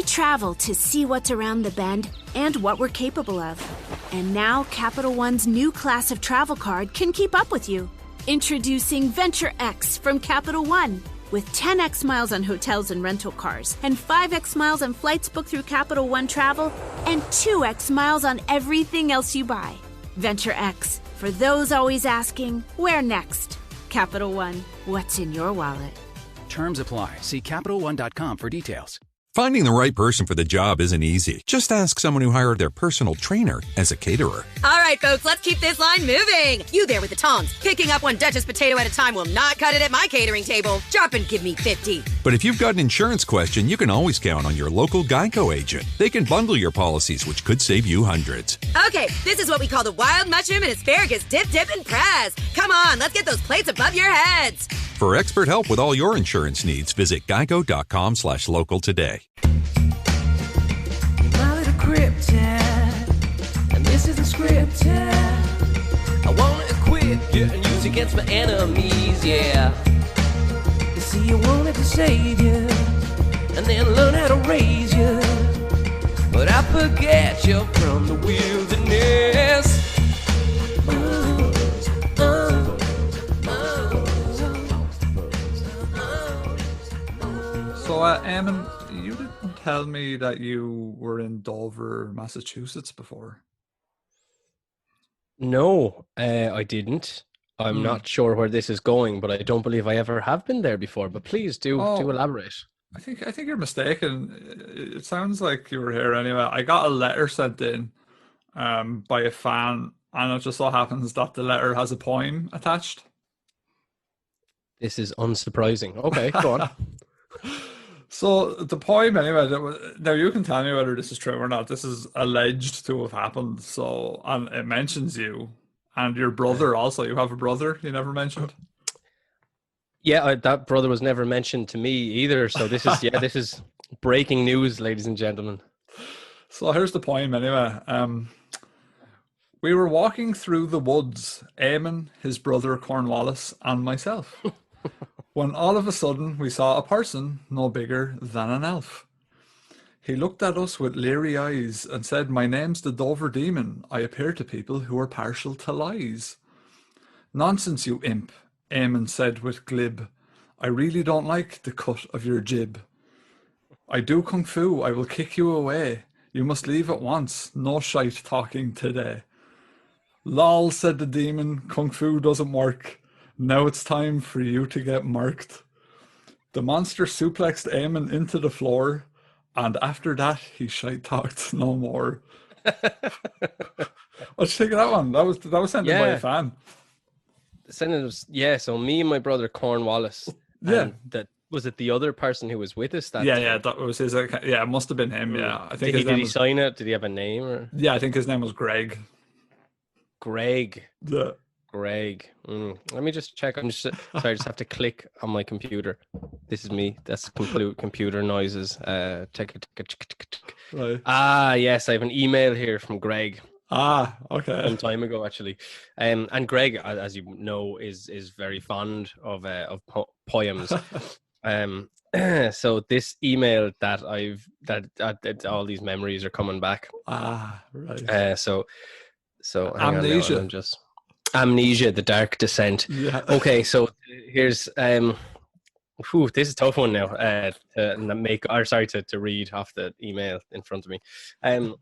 We travel to see what's around the bend and what we're capable of. And now Capital One's new class of travel card can keep up with you. Introducing Venture X from Capital One. With 10x miles on hotels and rental cars, and 5x miles on flights booked through Capital One Travel, and 2x miles on everything else you buy. Venture X, for those always asking, where next? Capital One, what's in your wallet? Terms apply. See CapitalOne.com for details. Finding the right person for the job isn't easy. Just ask someone who hired their personal trainer as a caterer. All right, folks, let's keep this line moving. You there with the tongs. Picking up one Duchess potato at a time will not cut it at my catering table. Drop and give me 50. But if you've got an insurance question, you can always count on your local Geico agent. They can bundle your policies, which could save you hundreds. Okay, this is what we call the wild mushroom and asparagus dip, and press. Come on, let's get those plates above your heads. For expert help with all your insurance needs, visit geico.com/local today. My little cryptid, and this isn't scripted. I wanna equip you and use against my enemies, yeah. You see, I wanted to save you, and then learn how to raise you. But I forget you from the wilderness. So, Eamon, you didn't tell me that you were in Dover, Massachusetts before. No, I didn't. I'm not sure where this is going, but I don't believe I ever have been there before. But please do elaborate. I think you're mistaken. It sounds like you were here anyway. I got a letter sent in by a fan, and it just so happens that the letter has a poem attached. This is unsurprising. Okay, go on. So the poem, anyway, now you can tell me whether this is true or not. This is alleged to have happened. So, and it mentions you and your brother also. You have a brother you never mentioned. Yeah, that brother was never mentioned to me either. So this is this is breaking news, ladies and gentlemen. So here's the poem, anyway. We were walking through the woods, Eamon, his brother Cornwallis, and myself. When all of a sudden we saw a person no bigger than an elf. He looked at us with leery eyes and said, "My name's the Dover Demon. I appear to people who are partial to lies." "Nonsense, you imp," Eamon said with glib. "I really don't like the cut of your jib. I do kung fu. I will kick you away. You must leave at once. No shite talking today." "Lol," said the demon. "Kung fu doesn't work. Now it's time for you to get marked." The monster suplexed Eamon into the floor, and after that, he shite talked no more. Let's take that one. That was sent in by a fan. So me and my brother Cornwallis. Yeah. That was it. The other person who was with us. That That was his. Yeah, it must have been him. Yeah, I think. Did he sign it? Did he have a name? Or? Yeah, I think his name was Greg. Greg. Yeah. Greg. Let me just check. I'm just sorry. I just have to click on my computer. This is me. That's complete computer noises. Check. Right. Yes, I have an email here from Greg. Okay. Some time ago, actually. And Greg, as you know, is very fond of poems. So this email that all these memories are coming back. Right. So Amnesia. I'm just Amnesia, the Dark Descent. Yeah. Okay, so here's this is a tough one now to read off the email in front of me. And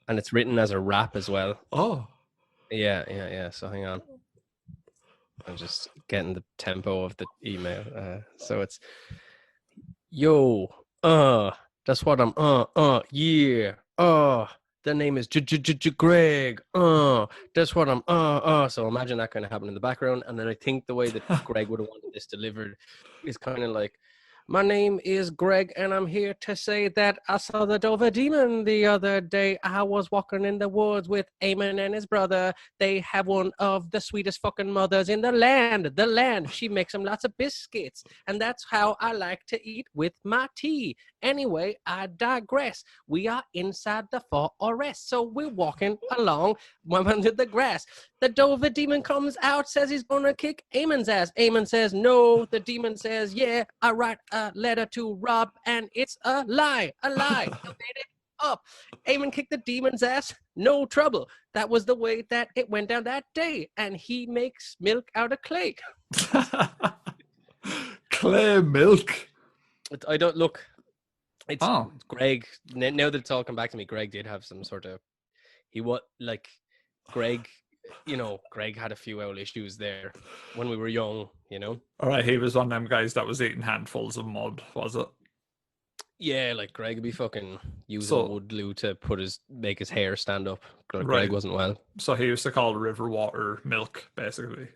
it's written as a rap as well. Oh. Yeah. So hang on. I'm just getting the tempo of the email. So it's yo, that's what I'm yeah. The name is Greg. That's what I'm. So imagine that kind of happening in the background, and then I think the way that Greg would have wanted this delivered is kind of like, "My name is Greg, and I'm here to say that I saw the Dover Demon the other day. I was walking in the woods with Eamon and his brother. They have one of the sweetest fucking mothers in the land. The land. She makes them lots of biscuits, and that's how I like to eat with my tea. Anyway, I digress. We are inside the forest, so we're walking along under the grass. The Dova demon comes out, says he's gonna kick Eamon's ass. Eamon says no. The demon says, yeah, I write a letter to Rob, and it's a lie. I made it up. Eamon kicked the demon's ass, no trouble. That was the way that it went down that day, and he makes milk out of clay. Clay milk. I don't look. It's Greg. Now that it's all come back to me, Greg did have some sort of. He was like, Greg. Greg had a few old issues there when we were young. All right, he was one of them guys that was eating handfuls of mud, was it? Yeah, like Greg would be fucking using wood glue to make his hair stand up. Greg wasn't well. So he used to call river water milk, basically.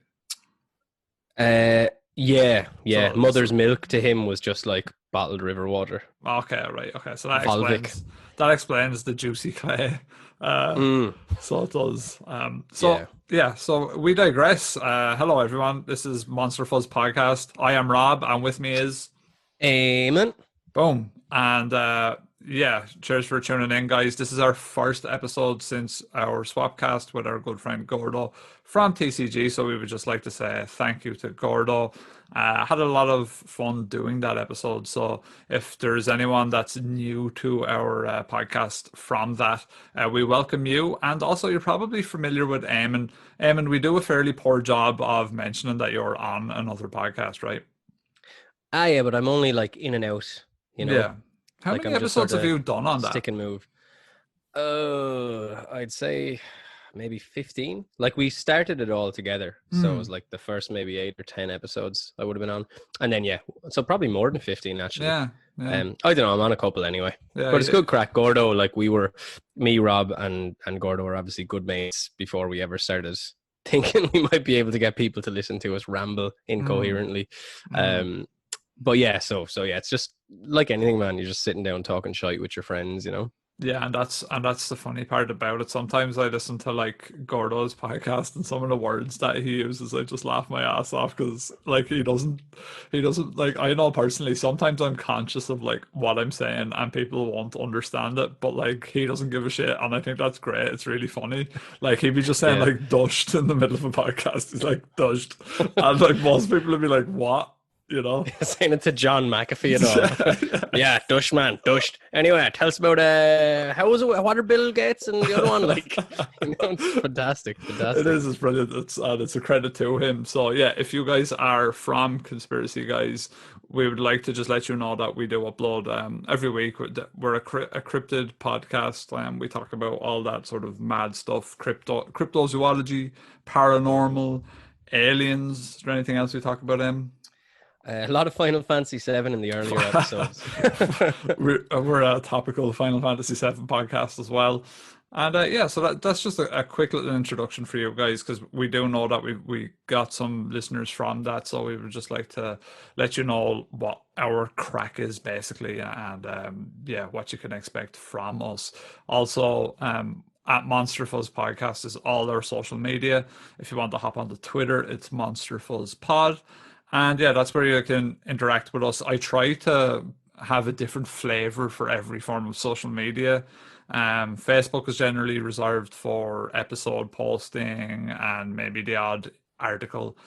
Yeah. Mother's milk to him was just like bottled river water. Okay, right. Okay, so that explains the juicy clay. So it does. So we digress. Hello, everyone. This is Monster Fuzz podcast. I am Rob, and with me is Eamon. Boom. And cheers for tuning in, guys. This is our first episode since our swapcast with our good friend Gordo from TCG. So we would just like to say thank you to Gordo. Had a lot of fun doing that episode. So if there's anyone that's new to our podcast from that, we welcome you. And also, you're probably familiar with Eamon. Eamon, we do a fairly poor job of mentioning that you're on another podcast, right? Yeah, but I'm only like in and out. Yeah. How many episodes have you done on that? Stick and move. I'd say maybe 15. Like we started it all together. So it was like the first maybe 8 or 10 episodes I would have been on. And then, so probably more than 15 actually. Yeah. I don't know. I'm on a couple anyway. Yeah, but it's good crack. Gordo, like me, Rob and Gordo were obviously good mates before we ever started thinking we might be able to get people to listen to us ramble incoherently. But so it's just like anything, man. You're just sitting down talking shite with your friends, Yeah, and that's the funny part about it. Sometimes I listen to like Gordo's podcast, and some of the words that he uses, I just laugh my ass off because like he doesn't like. I know personally, sometimes I'm conscious of like what I'm saying, and people won't understand it, but like he doesn't give a shit, and I think that's great. It's really funny. Like he'd be just saying like "dushed" in the middle of a podcast. He's like "dushed," and like most people would be like, "What?" Saying it to John McAfee and all. Yeah, dushed, man, dushed. Anyway, tell us about how was it? What are Bill Gates and the other one? Like, it's fantastic. It is. It's brilliant. It's a credit to him. So yeah, if you guys are from Conspiracy Guys, we would like to just let you know that we do upload every week. We're a cryptid podcast. We talk about all that sort of mad stuff, cryptozoology, paranormal, aliens. Is there anything else we talk about? A lot of Final Fantasy VII in the earlier episodes. we're a topical Final Fantasy VII podcast as well. And so that's just a quick little introduction for you guys, because we do know that we got some listeners from that. So we would just like to let you know what our crack is basically, and what you can expect from us. Also, at Monster Fuzz Podcast is all our social media. If you want to hop onto Twitter, it's Monster Fuzz Pod. And that's where you can interact with us. I try to have a different flavor for every form of social media. Facebook is generally reserved for episode posting and maybe the odd article.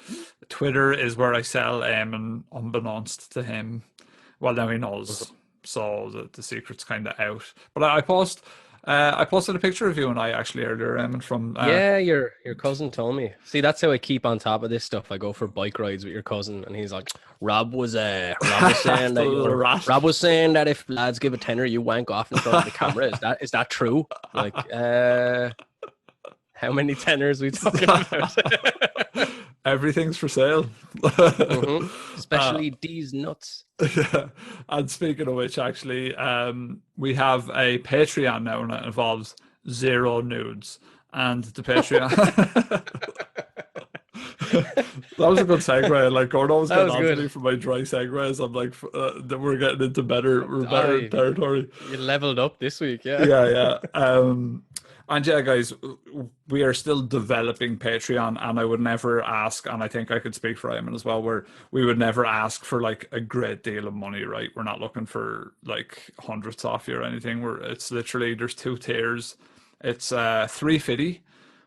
Twitter is where I sell Eamon unbeknownst to him. Well, now he knows, so the secret's kind of out. But I posted a picture of you and I actually earlier, Eamon, from... your cousin told me. See, that's how I keep on top of this stuff. I go for bike rides with your cousin, and he's like, Rob was saying that if lads give a tenner, you wank off in front of the camera. Is that true? Like, how many tenors we talking about? Everything's for sale. Especially these nuts. Yeah. And speaking of which, actually, we have a Patreon now, and it involves 0 nudes. And the Patreon... That was a good segue. Like, Gordo was getting on to me for my dry segues. I'm like, we're getting into better territory. You leveled up this week, yeah. Yeah. And guys, we are still developing Patreon, and I would never ask, and I think I could speak for Eamon as well, where we would never ask for like a great deal of money, right? We're not looking for like hundreds off you or anything. It's literally, there's 2 tiers. It's $3.50,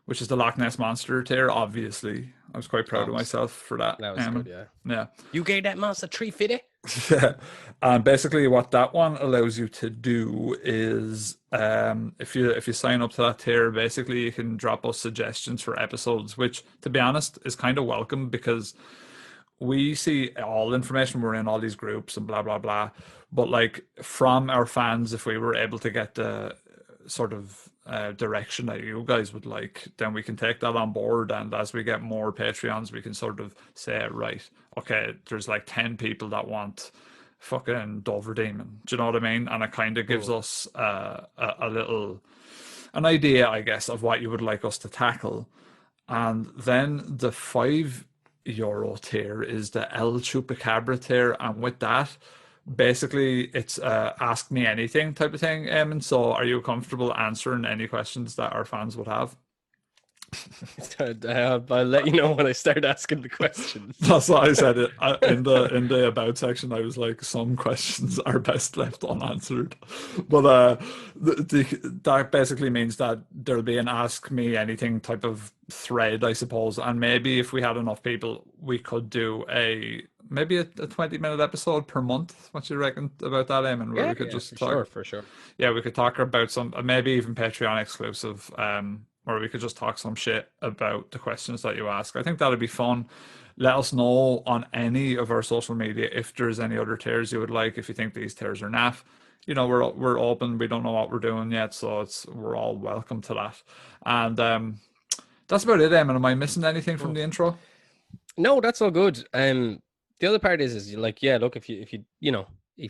which is the Loch Ness Monster tier, obviously. I was quite proud of myself for that. That was good, yeah. Yeah. You gave that monster 350? Yeah. And basically what that one allows you to do is if you sign up to that tier, basically you can drop us suggestions for episodes, which to be honest is kind of welcome because we see all the information, we're in all these groups and blah blah blah, but like from our fans, if we were able to get the sort of direction that you guys would like, then we can take that on board, and as we get more Patreons we can sort of say, right, okay, there's like 10 people that want fucking Dover Demon, do you know what I mean? And it kind of gives us a little an idea, I guess, of what you would like us to tackle. And then the €5 tier is the El Chupacabra tier, and with that basically it's ask me anything type of thing. And so are you comfortable answering any questions that our fans would have? I'll let you know when I start asking the questions. That's what I said in the about section. I was like, some questions are best left unanswered, but that basically means that there'll be an ask me anything type of thread, I suppose, and maybe if we had enough people we could do maybe a 20-minute episode per month. What do you reckon about that, Eamon? Where we could just talk. For sure. Yeah, we could talk about some, maybe even Patreon exclusive, where we could just talk some shit about the questions that you ask. I think that'd be fun. Let us know on any of our social media if there's any other tiers you would like. If you think these tiers are naff, you know, we're open. We don't know what we're doing yet, so we're all welcome to that. And that's about it, Eamon. Am I missing anything from the intro? No, that's all good. The other part is like, yeah, look, if you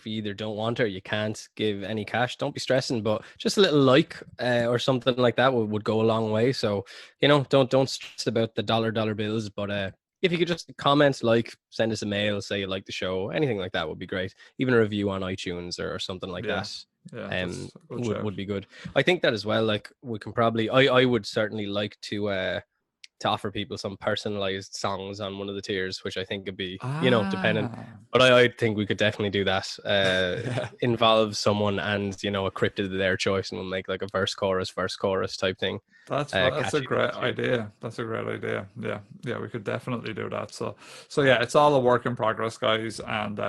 either don't want or you can't give any cash, don't be stressing, but just a little like or something like that would go a long way. So, you know, don't stress about the dollar bills, but if you could just comment, like, send us a mail, say you like the show, anything like that would be great. Even a review on iTunes or something like that. Yeah, would be good. I think that as well, like, we can probably, I would certainly like to offer people some personalized songs on one of the tiers, which I think would be, you know, dependent. But I think we could definitely do that. Involve someone and, you know, a cryptid of their choice, and we'll make like a verse chorus type thing. That's a great idea. That's a great idea. Yeah, we could definitely do that. So yeah, it's all a work in progress, guys. And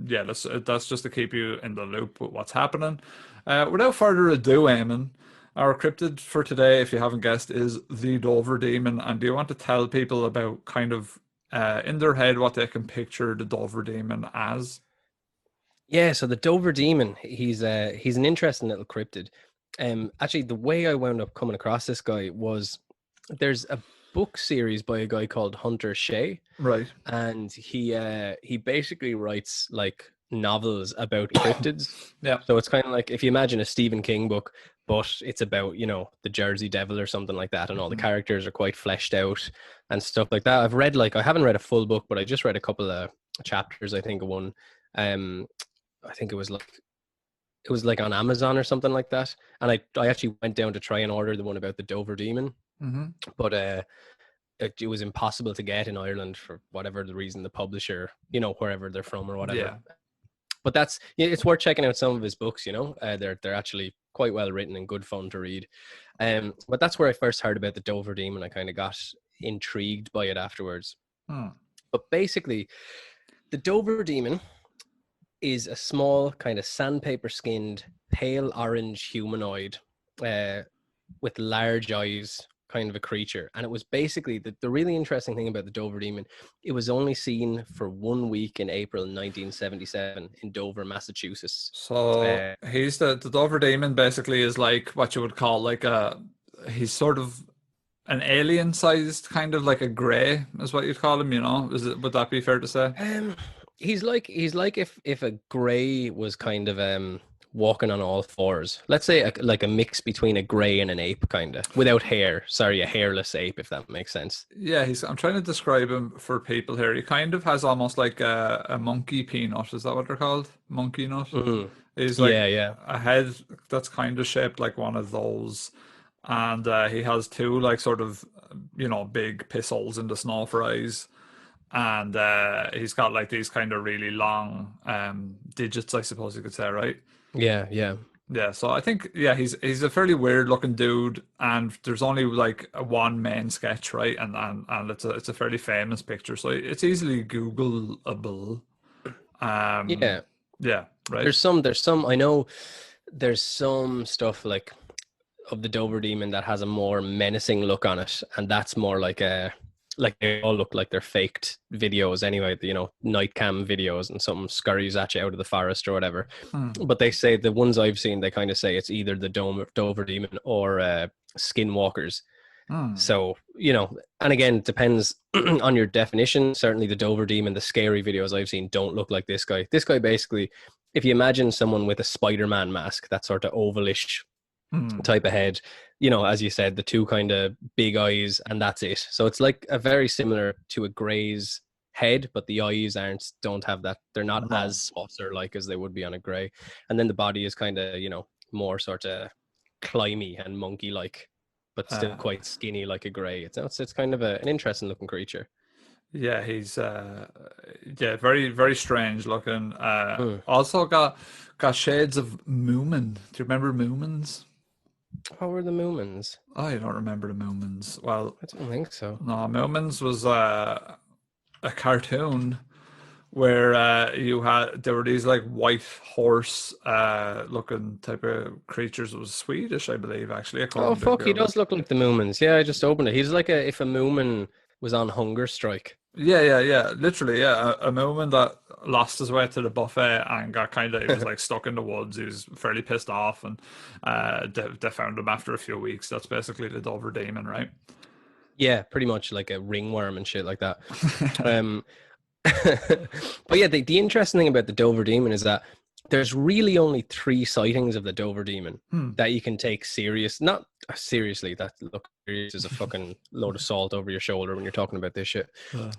yeah, that's just to keep you in the loop with what's happening. Without further ado, Eamon, our cryptid for today, if you haven't guessed, is the Dover Demon. And do you want to tell people about kind of in their head what they can picture the Dover Demon as? Yeah, so the Dover Demon, he's an interesting little cryptid. Actually, the way I wound up coming across this guy was there's a book series by a guy called Hunter Shea, right? And he basically writes like novels about cryptids. Yeah. So it's kind of like if you imagine a Stephen King book, but it's about, you know, the Jersey Devil or something like that, and all the characters are quite fleshed out and stuff like that. I haven't read a full book, but I just read a couple of chapters. I think one, I think it was like on Amazon or something like that. And I actually went down to try and order the one about the Dover Demon, but it was impossible to get in Ireland for whatever the reason. The publisher, you know, wherever they're from or whatever. Yeah. But it's worth checking out some of his books. You know, they're actually quite well written and good fun to read. But that's where I first heard about the Dover Demon. I kind of got intrigued by it afterwards. But basically, the Dover Demon is a small kind of sandpaper skinned pale orange humanoid with large eyes, kind of a creature. And it was basically the really interesting thing about the Dover Demon. It was only seen for 1 week in April 1977 in Dover, Massachusetts. So he's the Dover Demon basically is like what you would call like he's sort of an alien sized, kind of like a grey is what you'd call him, you know? Would that be fair to say? He's like if a grey was kind of walking on all fours. Let's say like a mix between a grey and an ape, kind of, without hair. Sorry, a hairless ape, if that makes sense. Yeah, I'm trying to describe him for people here. He kind of has almost like a monkey peanut. Is that what they're called? Monkey nut? He's like a head that's kind of shaped like one of those. And he has two like sort of, you know, big piss holes in the snow for eyes. And he's got like these kind of really long digits, I suppose you could say, right? Yeah. Yeah, so I think he's a fairly weird looking dude, and there's only like a one main sketch, right? And it's a fairly famous picture, so it's easily Googleable. Yeah. Yeah, right. There's some I know there's some stuff like of the Dover Demon that has a more menacing look on it, and that's more like they all look like they're faked videos anyway, night cam videos, and something scurries at you out of the forest or whatever. But they say the ones I've seen, they kind of say it's either the Dover Demon or skinwalkers. So, and again, it depends on your definition. Certainly the Dover Demon, the scary videos I've seen don't look like this guy. This guy basically, if you imagine someone with a Spider-Man mask, that sort of ovalish type of head, as you said, the two kind of big eyes, and that's it. So it's like a very similar to a grey's head, but the eyes don't have that. They're not as saucer-like as they would be on a grey. And then the body is kind of, more sort of climby and monkey-like, but still quite skinny like a grey. It's kind of an interesting looking creature. Yeah, he's very, very strange looking. Also got shades of Moomin. Do you remember Moomins? What were the Moomins? Oh, you don't remember the Moomins? Well, I don't think so. No, Moomins was a cartoon where there were these like white horse looking type of creatures. It was Swedish, I believe, actually. Oh fuck, he does look like the Moomins. Yeah, I just opened it. He's like if a Moomin was on hunger strike. Yeah. Literally, yeah. A Moomin that lost his way to the buffet and he was like stuck in the woods. He was fairly pissed off, and they found him after a few weeks. That's basically the Dover Demon, right? Yeah, pretty much like a ringworm and shit like that. But yeah, the interesting thing about the Dover Demon is that there's really only 3 sightings of the Dover Demon that you can take not seriously. That look serious is a fucking load of salt over your shoulder when you're talking about this shit.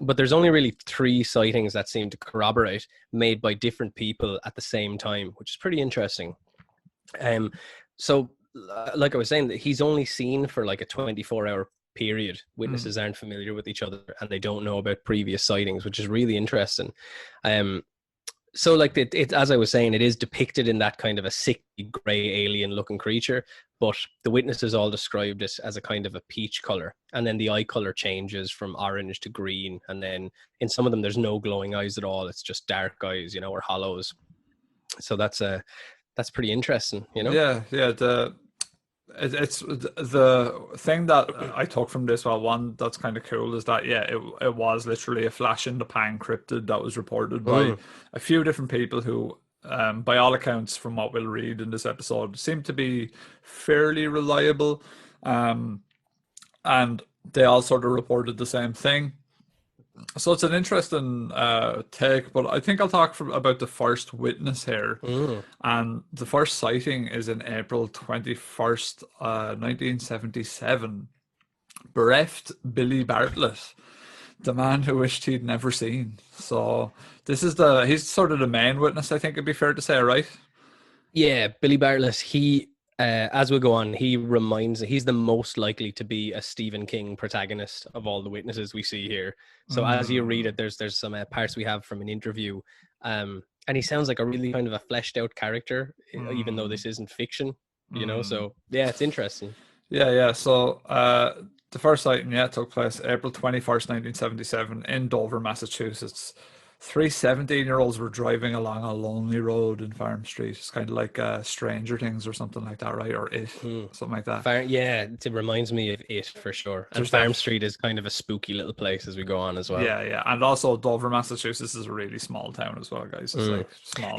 But there's only really 3 sightings that seem to corroborate, made by different people at the same time, which is pretty interesting. So like I was saying, that he's only seen for like a 24-hour period. Witnesses aren't familiar with each other, and they don't know about previous sightings, which is really interesting. So like it, as I was saying, it is depicted in that kind of a sickly grey alien looking creature, but the witnesses all described it as a kind of a peach color, and then the eye color changes from orange to green, and then in some of them there's no glowing eyes at all. It's just dark eyes, or hollows. So that's pretty interesting, Yeah. It's the thing that I took from this. Well, one that's kind of cool is that it was literally a flash in the pan cryptid that was reported by a few different people who, by all accounts, from what we'll read in this episode, seem to be fairly reliable, and they all sort of reported the same thing. So it's an interesting take, but I think I'll talk about the first witness here. And the first sighting is in April 21st, 1977. Bereft Billy Bartlett, the man who wished he'd never seen. So he's sort of the main witness, I think it'd be fair to say, right? Yeah, Billy Bartlett, he, as we go on, he's the most likely to be a Stephen King protagonist of all the witnesses we see here. So as you read it, there's some parts we have from an interview, and he sounds like a really kind of a fleshed out character, even though this isn't fiction, so yeah, it's interesting. Yeah. So the first sighting took place April 21st, 1977 in Dover, Massachusetts. 3 17-year-olds were driving along a lonely road in Farm Street. It's kind of like Stranger Things or something like that, right? Or It, something like that. It reminds me of It for sure. And Farm Street is kind of a spooky little place as we go on as well. Yeah. And also Dover, Massachusetts is a really small town as well, guys. It's like small.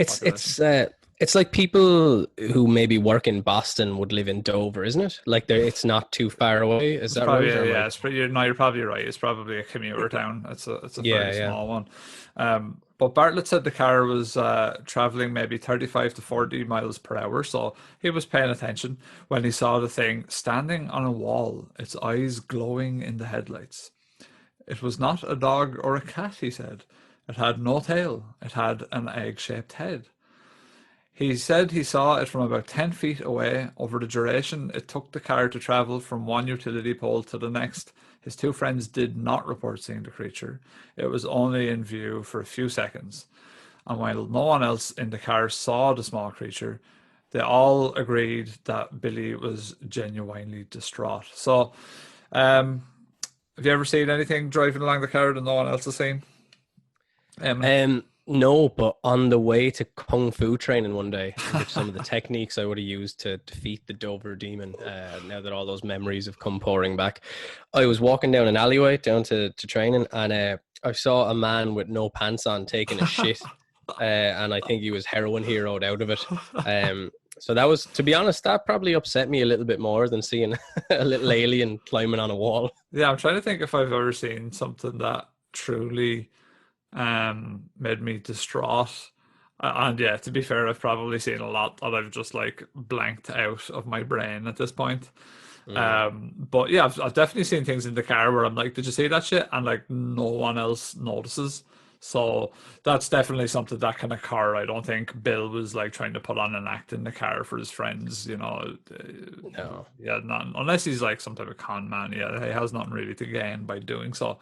It's like people who maybe work in Boston would live in Dover, isn't it? Like it's not too far away. Is that right? Yeah, you're probably right. It's probably a commuter town. It's a very small one. But Bartlett said the car was traveling maybe 35 to 40 miles per hour, so he was paying attention when he saw the thing standing on a wall, its eyes glowing in the headlights. It was not a dog or a cat, he said. It had no tail. It had an egg-shaped head. He said he saw it from about 10 feet away. Over the duration it took the car to travel from one utility pole to the next. His 2 friends did not report seeing the creature. It was only in view for a few seconds. And while no one else in the car saw the small creature, They all agreed that Billy was genuinely distraught. So, have you ever seen anything driving along the car that no one else has seen? No, but on the way to kung fu training one day, which some of the techniques I would have used to defeat the Dover demon, now that all those memories have come pouring back, I was walking down an alleyway down to training, and I saw a man with no pants on taking a shit, and I think he was heroin heroed out of it. So that was, to be honest, that probably upset me a little bit more than seeing a little alien climbing on a wall. Yeah, I'm trying to think if I've ever seen something that truly made me distraught. And yeah, to be fair, I've probably seen a lot that I've just like blanked out of my brain at this point. But yeah, I've definitely seen things in the car where I'm like, did you see that shit? And like no one else notices. So that's definitely something that can occur. I don't think Bill was like trying to put on an act in the car for his friends, you know. No. Yeah, not unless he's like some type of con man. Yeah, he has nothing really to gain by doing so.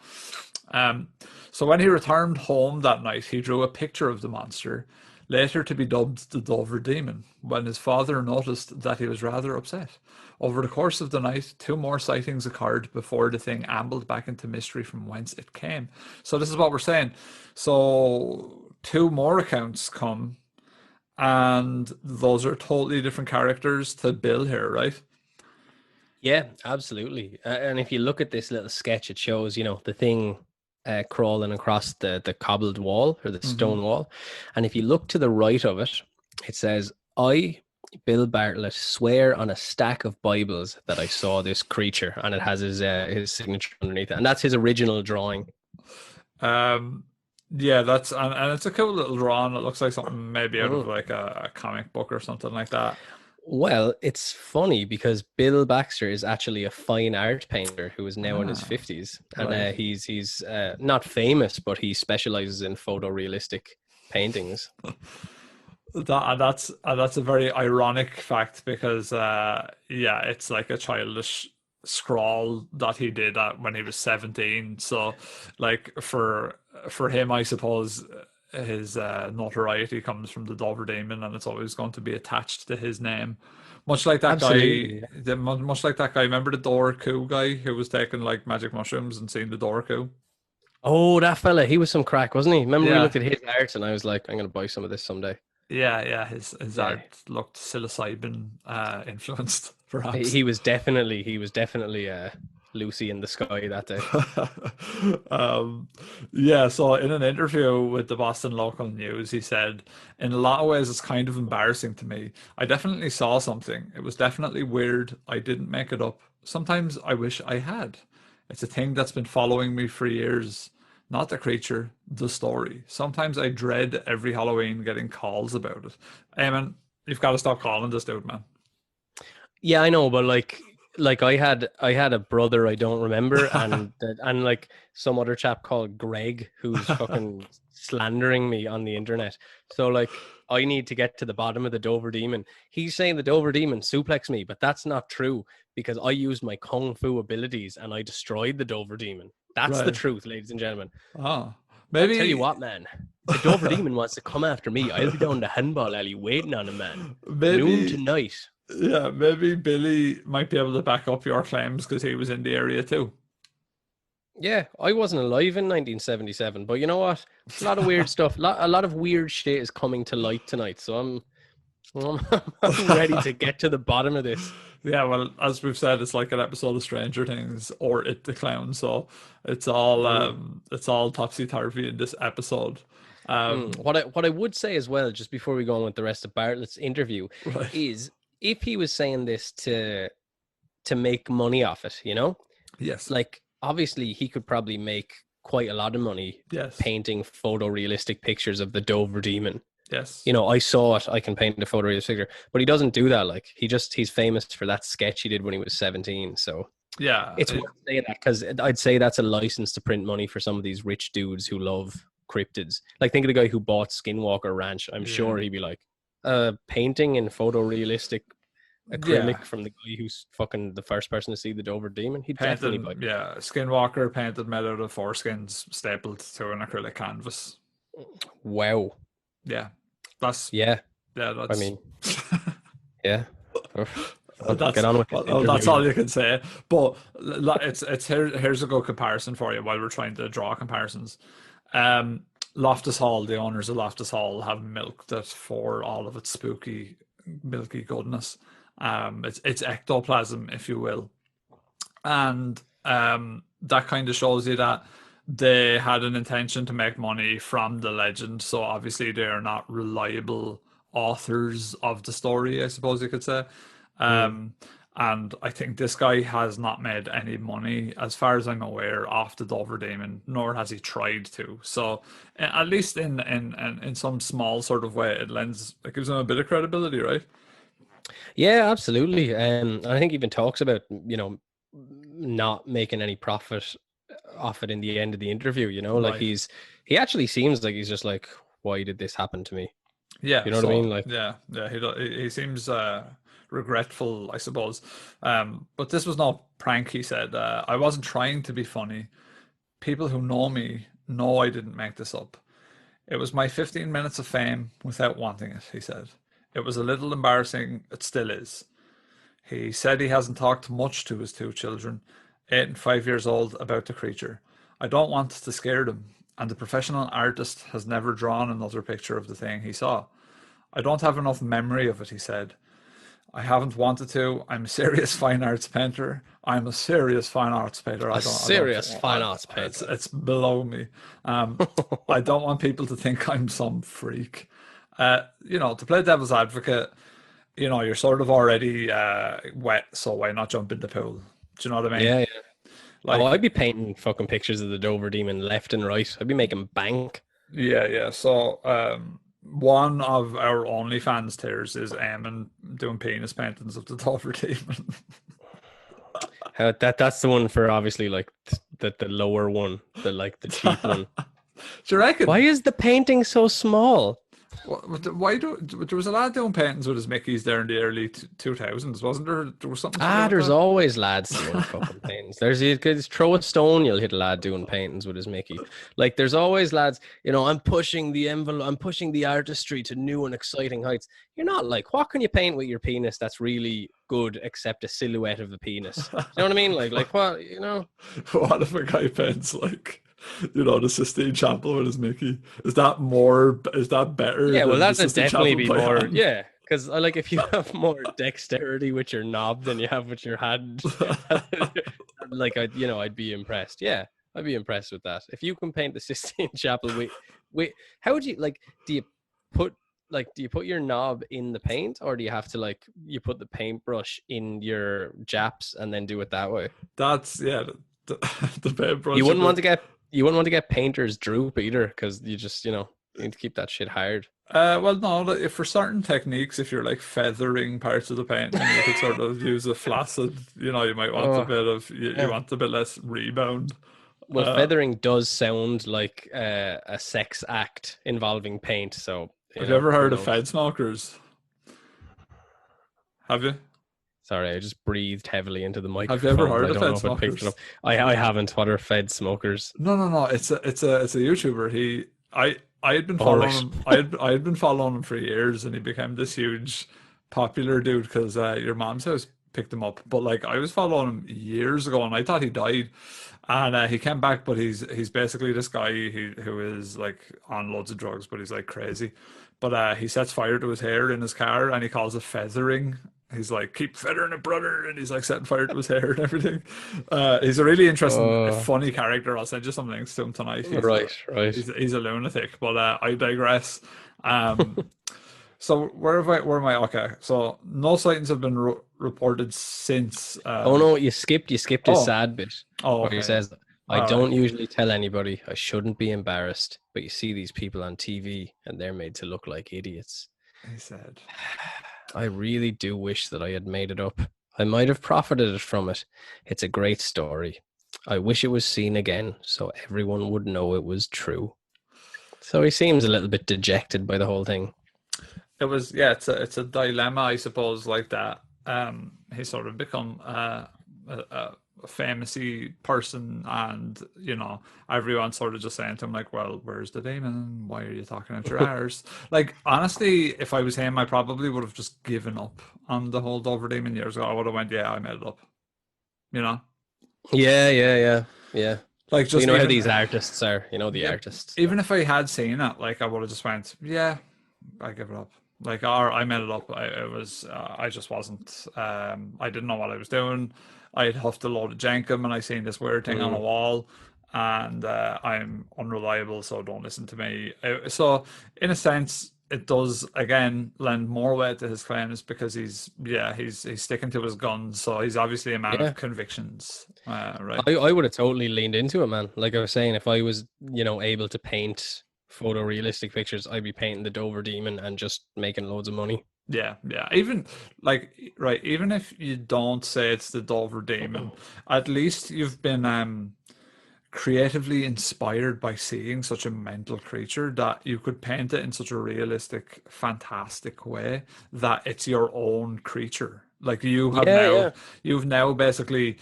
So when he returned home that night, he drew a picture of the monster, later to be dubbed the Dover Demon, when his father noticed that he was rather upset. Over the course of the night, 2 more sightings occurred before the thing ambled back into mystery from whence it came. So this is what we're saying. So 2 more accounts come, and those are totally different characters to Bill here, right? Yeah, absolutely. And if you look at this little sketch, it shows, you know, the thing crawling across the cobbled wall or the stone wall. And if you look to the right of it, it says, I, Bill Bartlett, swear on a stack of Bibles that I saw this creature, and it has his signature underneath it. And that's his original drawing. Yeah, that's and it's a cool little drawing. It looks like something maybe out of like a comic book or something like that. Well, it's funny because Bill Baxter is actually a fine art painter who is now in his 50s. And right. He's not famous, but he specializes in photorealistic paintings. That's a very ironic fact because yeah, it's like a childish scrawl that he did when he was 17. So like for him, I suppose his notoriety comes from the Dover Demon, and it's always going to be attached to his name, much like that Absolutely. guy. Much like that guy. Remember the Dorku guy who was taking like magic mushrooms and seeing the Dorku? Oh, that fella, he was some crack, wasn't he? Remember we Yeah. looked at his art and I was like, I'm going to buy some of this someday. Yeah. His art looked psilocybin influenced, perhaps. He was definitely Lucy in the sky that day. Yeah, so in an interview with the Boston Local News, he said, in a lot of ways, it's kind of embarrassing to me. I definitely saw something. It was definitely weird. I didn't make it up. Sometimes I wish I had. It's a thing that's been following me for years. Not the creature, the story. Sometimes I dread every Halloween getting calls about it. Eamon, you've got to stop calling this dude, man. Yeah, I know, but like I had a brother I don't remember, and like some other chap called Greg who's fucking slandering me on the internet. So like I need to get to the bottom of the Dover Demon. He's saying the Dover Demon suplexed me, but that's not true because I used my kung fu abilities and I destroyed the Dover Demon. That's the truth, ladies and gentlemen. Oh, maybe. I'll tell you what, man. The Dover Demon wants to come after me. I'll be down the handball alley waiting on him, man. Maybe noon tonight. Yeah, maybe Billy might be able to back up your claims because he was in the area too. Yeah, I wasn't alive in 1977, but you know what? A lot of weird stuff. A lot of weird shit is coming to light tonight, so I'm ready to get to the bottom of this. Yeah, well, as we've said, it's like an episode of Stranger Things or It the Clown, so it's all topsy-turvy in this episode. What I would say as well, just before we go on with the rest of Bartlett's interview, is if he was saying this to make money off it, you know? Yes. Like, obviously, he could probably make quite a lot of money painting photorealistic pictures of the Dover Demon. Yes. You know, I saw it, I can paint a photorealistic figure. But he doesn't do that. Like, he's famous for that sketch he did when he was 17. So, yeah. It's worth saying that because I'd say that's a license to print money for some of these rich dudes who love cryptids. Like, think of the guy who bought Skinwalker Ranch. I'm sure he'd be like, painting in photorealistic acrylic from the guy who's fucking the first person to see the Dover Demon. He'd definitely buy. Yeah, Skinwalker painted made out of foreskins stapled to an acrylic canvas. Wow. Yeah. That's that's I mean Yeah. That's, Get on with it. well, that's all you can say. But it's here's a good comparison for you while we're trying to draw comparisons. Loftus Hall, the owners of Loftus Hall, have milked it for all of its spooky, milky goodness. It's ectoplasm, if you will, and that kind of shows you that they had an intention to make money from the legend. So obviously they are not reliable authors of the story, I suppose you could say. And I think this guy has not made any money, as far as I'm aware, off the Dover Demon, nor has he tried to. So at least in some small sort of way, it gives him a bit of credibility, right? Yeah, absolutely. I think he even talks about, not making any profit off it in the end of the interview, like Right. he actually seems like he's just like, why did this happen to me? Yeah, You know what I mean? Like, yeah, he seems regretful, I suppose. But this was no prank, he said. I wasn't trying to be funny. People who know me know I didn't make this up. It was my 15 minutes of fame without wanting it, he said. It was a little embarrassing. It still is. He said he hasn't talked much to his two children, 8 and 5 years old, about the creature. I don't want to scare them, and the professional artist has never drawn another picture of the thing he saw. I don't have enough memory of it, he said. I haven't wanted to. I'm a serious fine arts painter. I'm a serious fine arts painter. fine arts painter. It's below me. I don't want people to think I'm some freak. To play devil's advocate, you're sort of already wet, so why not jump in the pool? Do you know what I mean? Yeah. Like, I'd be painting fucking pictures of the Dover Demon left and right. I'd be making bank. yeah. So, one of our OnlyFans tiers is Eamon doing penis paintings of the Dover Demon. That's the one for obviously like the lower one, the cheap one. Do you reckon? Why is the painting so small? Why there was a lad doing paintings with his Mickeys there in the early 2000s, wasn't there? There was something. There's always lads doing fucking paintings. You could throw a stone, you'll hit a lad doing paintings with his Mickey. Like there's always lads. I'm pushing the envelope. I'm pushing the artistry to new and exciting heights. You're not like, what can you paint with your penis that's really good except a silhouette of a penis? You know what I mean? Like what? What if a guy paints like, the Sistine Chapel with his Mickey? Is that better? Yeah, well, than that'd the Sistine definitely Chapel be by more. hand? Yeah, because like if you have more dexterity with your knob than you have with your hand, like I'd be impressed. Yeah, I'd be impressed with that. If you can paint the Sistine Chapel, wait, how would you like? Do you put your knob in the paint, or do you have to you put the paintbrush in your japs and then do it that way? That's the paintbrush. You wouldn't want to get painter's droop either, because you just you need to keep that shit hard. Well, no, if for certain techniques, if you're like feathering parts of the painting, you could sort of use a flaccid. You might want a bit of you want a bit less rebound. Well, feathering does sound like a sex act involving paint. So, have you ever heard of Fed smokers? Have you? Sorry, I just breathed heavily into the microphone. Have you ever heard of Fed smokers? I haven't. What are Fed smokers? No. It's a YouTuber. I had been following him. I had been following him for years, and he became this huge, popular dude because your mom's house picked him up. But I was following him years ago, and I thought he died. And he came back, but he's basically this guy who is on loads of drugs, but he's crazy. But he sets fire to his hair in his car, and he calls it feathering. He's like, keep feathering it, brother, and he's setting fire to his hair and everything. He's a really interesting, funny character. I'll send you some links to him tonight. Right. He's a lunatic, but I digress. So where am I? Okay, so no sightings have been reported since. Oh no, you skipped his sad bit. Oh, okay. Where he says, I don't usually tell anybody. I shouldn't be embarrassed, but you see these people on TV, and they're made to look like idiots. He said, I really do wish that I had made it up. I might have profited from it. It's a great story. I wish it was seen again so everyone would know it was true. So he seems a little bit dejected by the whole thing. It was, it's a dilemma, I suppose, like that. He's sort of become a famousy person, and everyone sort of just saying to him like, well, where's the demon? Why are you talking out your arse? Like, honestly, if I was him, I probably would have just given up on the whole Dover demon years ago. I would have went, yeah, I made it up, Yeah. like, But just you know how even, these artists are, the artists. even if I had seen it, like, I would have just went, yeah, I give it up. Like, or I made it up. I just wasn't. I didn't know what I was doing. I had huffed a load of Jenkum, and I seen this weird thing on a wall, and I'm unreliable, so don't listen to me. So, in a sense, it does again lend more weight to his claims, because he's sticking to his guns. So he's obviously a man of convictions, right? I would have totally leaned into it, man. Like I was saying, if I was, able to paint photorealistic pictures, I'd be painting the Dover demon and just making loads of money. Yeah. Even even if you don't say it's the Dover demon, at least you've been creatively inspired by seeing such a mental creature that you could paint it in such a realistic, fantastic way that it's your own creature. Like, you've now basically,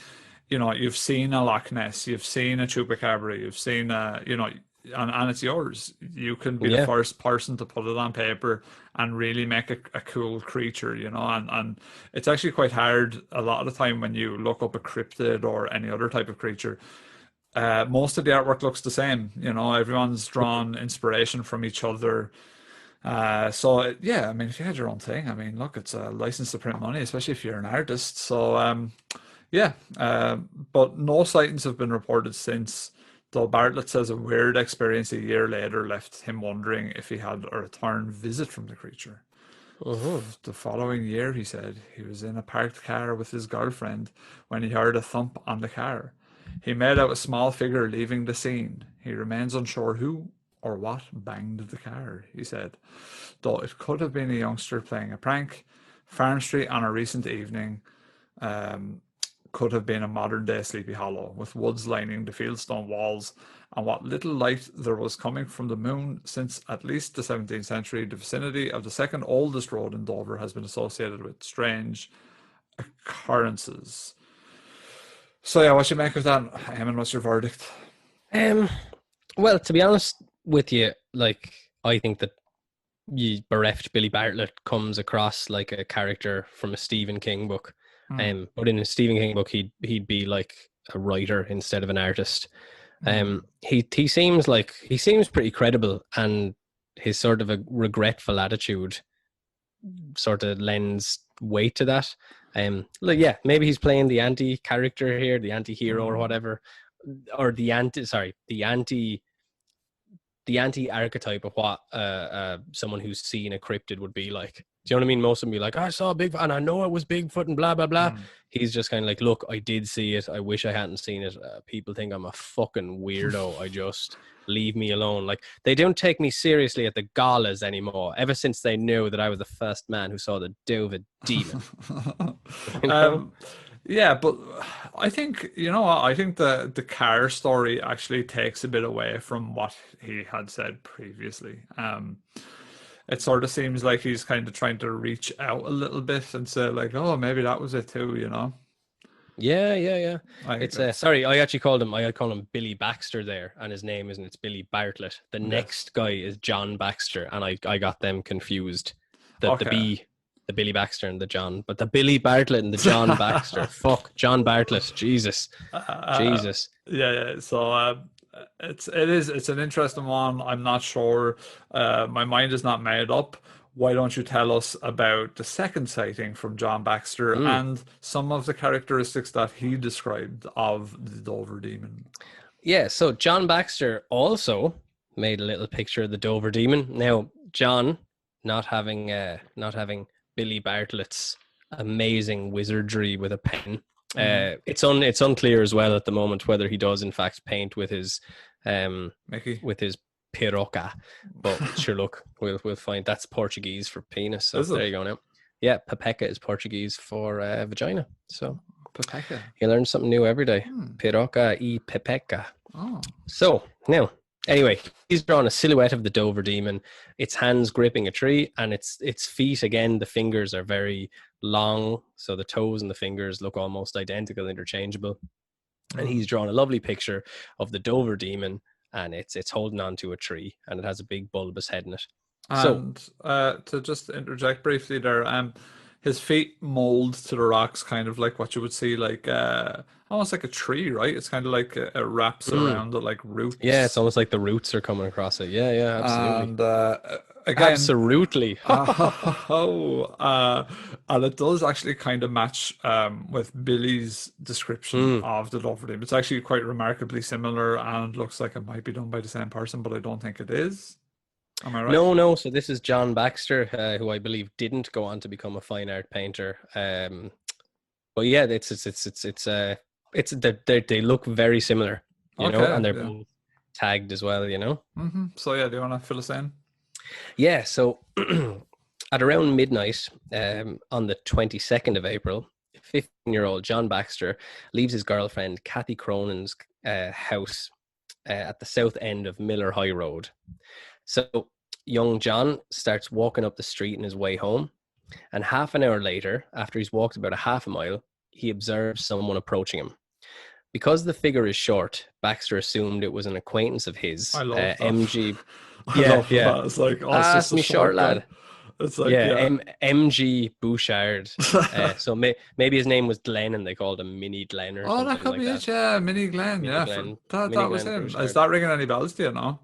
you've seen a Loch Ness, you've seen a Chupacabra, you've seen and it's yours. You can be the first person to put it on paper and really make a cool creature, and it's actually quite hard a lot of the time when you look up a cryptid or any other type of creature. Most of the artwork looks the same, everyone's drawn inspiration from each other. So yeah, I mean, if you had your own thing, I mean, look, it's a license to print money, especially if you're an artist. So but no sightings have been reported since, though Bartlett says a weird experience a year later left him wondering if he had a return visit from the creature. The following year, he said, he was in a parked car with his girlfriend when he heard a thump on the car. He made out a small figure leaving the scene. He remains unsure who or what banged the car, he said, though it could have been a youngster playing a prank. Farm Street on a recent evening could have been a modern-day Sleepy Hollow, with woods lining the fieldstone walls, and what little light there was coming from the moon since at least the 17th century. The vicinity of the second oldest road in Dover has been associated with strange occurrences. So yeah, what you make of that, Eamon? What's your verdict? Well, to be honest with you, like, I think that bereft Billy Bartlett comes across like a character from a Stephen King book. But in a Stephen King book, he'd be like a writer instead of an artist. He seems pretty credible, and his sort of a regretful attitude sort of lends weight to that. Maybe he's playing the anti character here, the anti-hero or whatever, or the anti archetype of what someone who's seen a cryptid would be like. Do you know what I mean? Most of them be like, I saw Bigfoot and I know it was Bigfoot and blah, blah, blah. He's just kind of like, look, I did see it. I wish I hadn't seen it. People think I'm a fucking weirdo. I just leave me alone. Like, they don't take me seriously at the galas anymore, ever since they knew that I was the first man who saw the Dover demon. Yeah, but I think, I think the car story actually takes a bit away from what he had said previously. It sort of seems like he's kind of trying to reach out a little bit and say like, oh, maybe that was it too, Yeah. I actually called him, I call him Billy Baxter there, and his name it's Billy Bartlett. The next guy is John Baxter, and I got them confused. The Billy Baxter and the John, but the Billy Bartlett and the John Baxter. Fuck, John Bartlett. Jesus. Yeah. So it's an interesting one. I'm not sure. My mind is not made up. Why don't you tell us about the second sighting from John Baxter and some of the characteristics that he described of the Dover demon? Yeah. So John Baxter also made a little picture of the Dover demon. Now, John, not having Billy Bartlett's amazing wizardry with a pen. It's unclear as well at the moment whether he does in fact paint with his with his piroca, but sure, look, we'll find. That's Portuguese for penis, so there you go now. Yeah, pepeca is Portuguese for vagina. So pepeca, you learn something new every day. Piroca y pepeca. So now, anyway, he's drawn a silhouette of the Dover demon. Its hands gripping a tree, and its feet, again, the fingers are very long, so the toes and the fingers look almost identical, interchangeable. And he's drawn a lovely picture of the Dover demon, and it's holding on to a tree, and it has a big bulbous head in it. And to just interject briefly there, his feet mold to the rocks, kind of like what you would see, like almost like a tree, right? It's kind of like it wraps around it like roots. Yeah, it's almost like the roots are coming across it. Yeah, absolutely. And again, absolutely. And it does actually kind of match with Billy's description of the Dover demon. It's actually quite remarkably similar, and looks like it might be done by the same person, but I don't think it is. Am I right? No. So this is John Baxter, who I believe didn't go on to become a fine art painter. But yeah, they look very similar, you know, and they're both tagged as well, you know. So yeah, do you want to fill us in? Yeah. So at around midnight, on the 22nd of April, 15-year-old John Baxter leaves his girlfriend Kathy Cronin's house at the south end of Miller High Road. So young John starts walking up the street on his way home, and half an hour later, after he's walked about a half a mile, he observes someone approaching him. Because the figure is short, Baxter assumed it was an acquaintance of his, I love that. MG. I love that. It's like, oh, it's just me short lad. It's like, MG Bouchard. So maybe his name was Glenn, and they called him Mini Glenn or something. That could like be that. it. Yeah, Mini Glenn. Mini Yeah, Glenn. that Mini was Glenn him. Bouchard. Is that ringing any bells to you? No.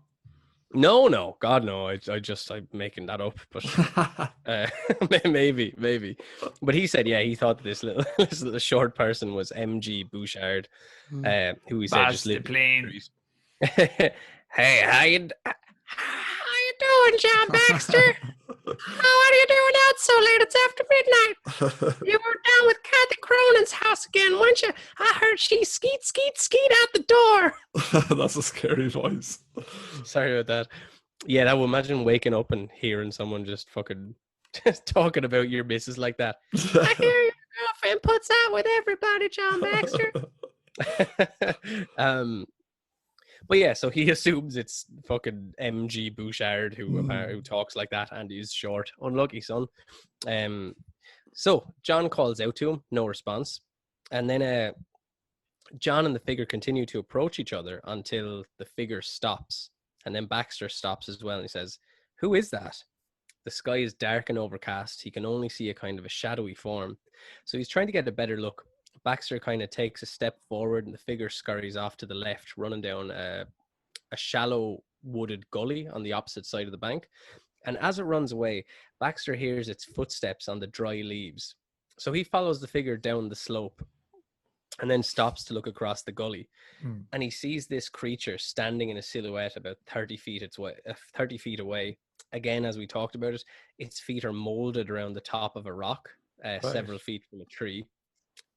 No, God, no. I'm making that up, but maybe. But he said, he thought this little short person was MG Bouchard, who he said just lived. Hey, how you doing, John Baxter? How are you doing out so late? It's after midnight. You were down with Kathy Cronin's house again, weren't you? I heard she skeet out the door. That's a scary voice. Sorry about that. Yeah, I would imagine waking up and hearing someone just fucking just talking about your missus like that. I hear your girlfriend puts out with everybody, John Baxter. But yeah, so he assumes it's fucking MG Bouchard who talks like that, and he's short. Unlucky son. So John calls out to him, no response. And then John and the figure continue to approach each other until the figure stops. And then Baxter stops as well, and he says, "Who is that?" The sky is dark and overcast. He can only see a kind of a shadowy form. So he's trying to get a better look. Baxter kind of takes a step forward, and the figure scurries off to the left, running down a shallow wooded gully on the opposite side of the bank. And as it runs away, Baxter hears its footsteps on the dry leaves. So he follows the figure down the slope and then stops to look across the gully. And he sees this creature standing in a silhouette about 30 feet away. Again, as we talked about it, its feet are molded around the top of a rock, several feet from a tree.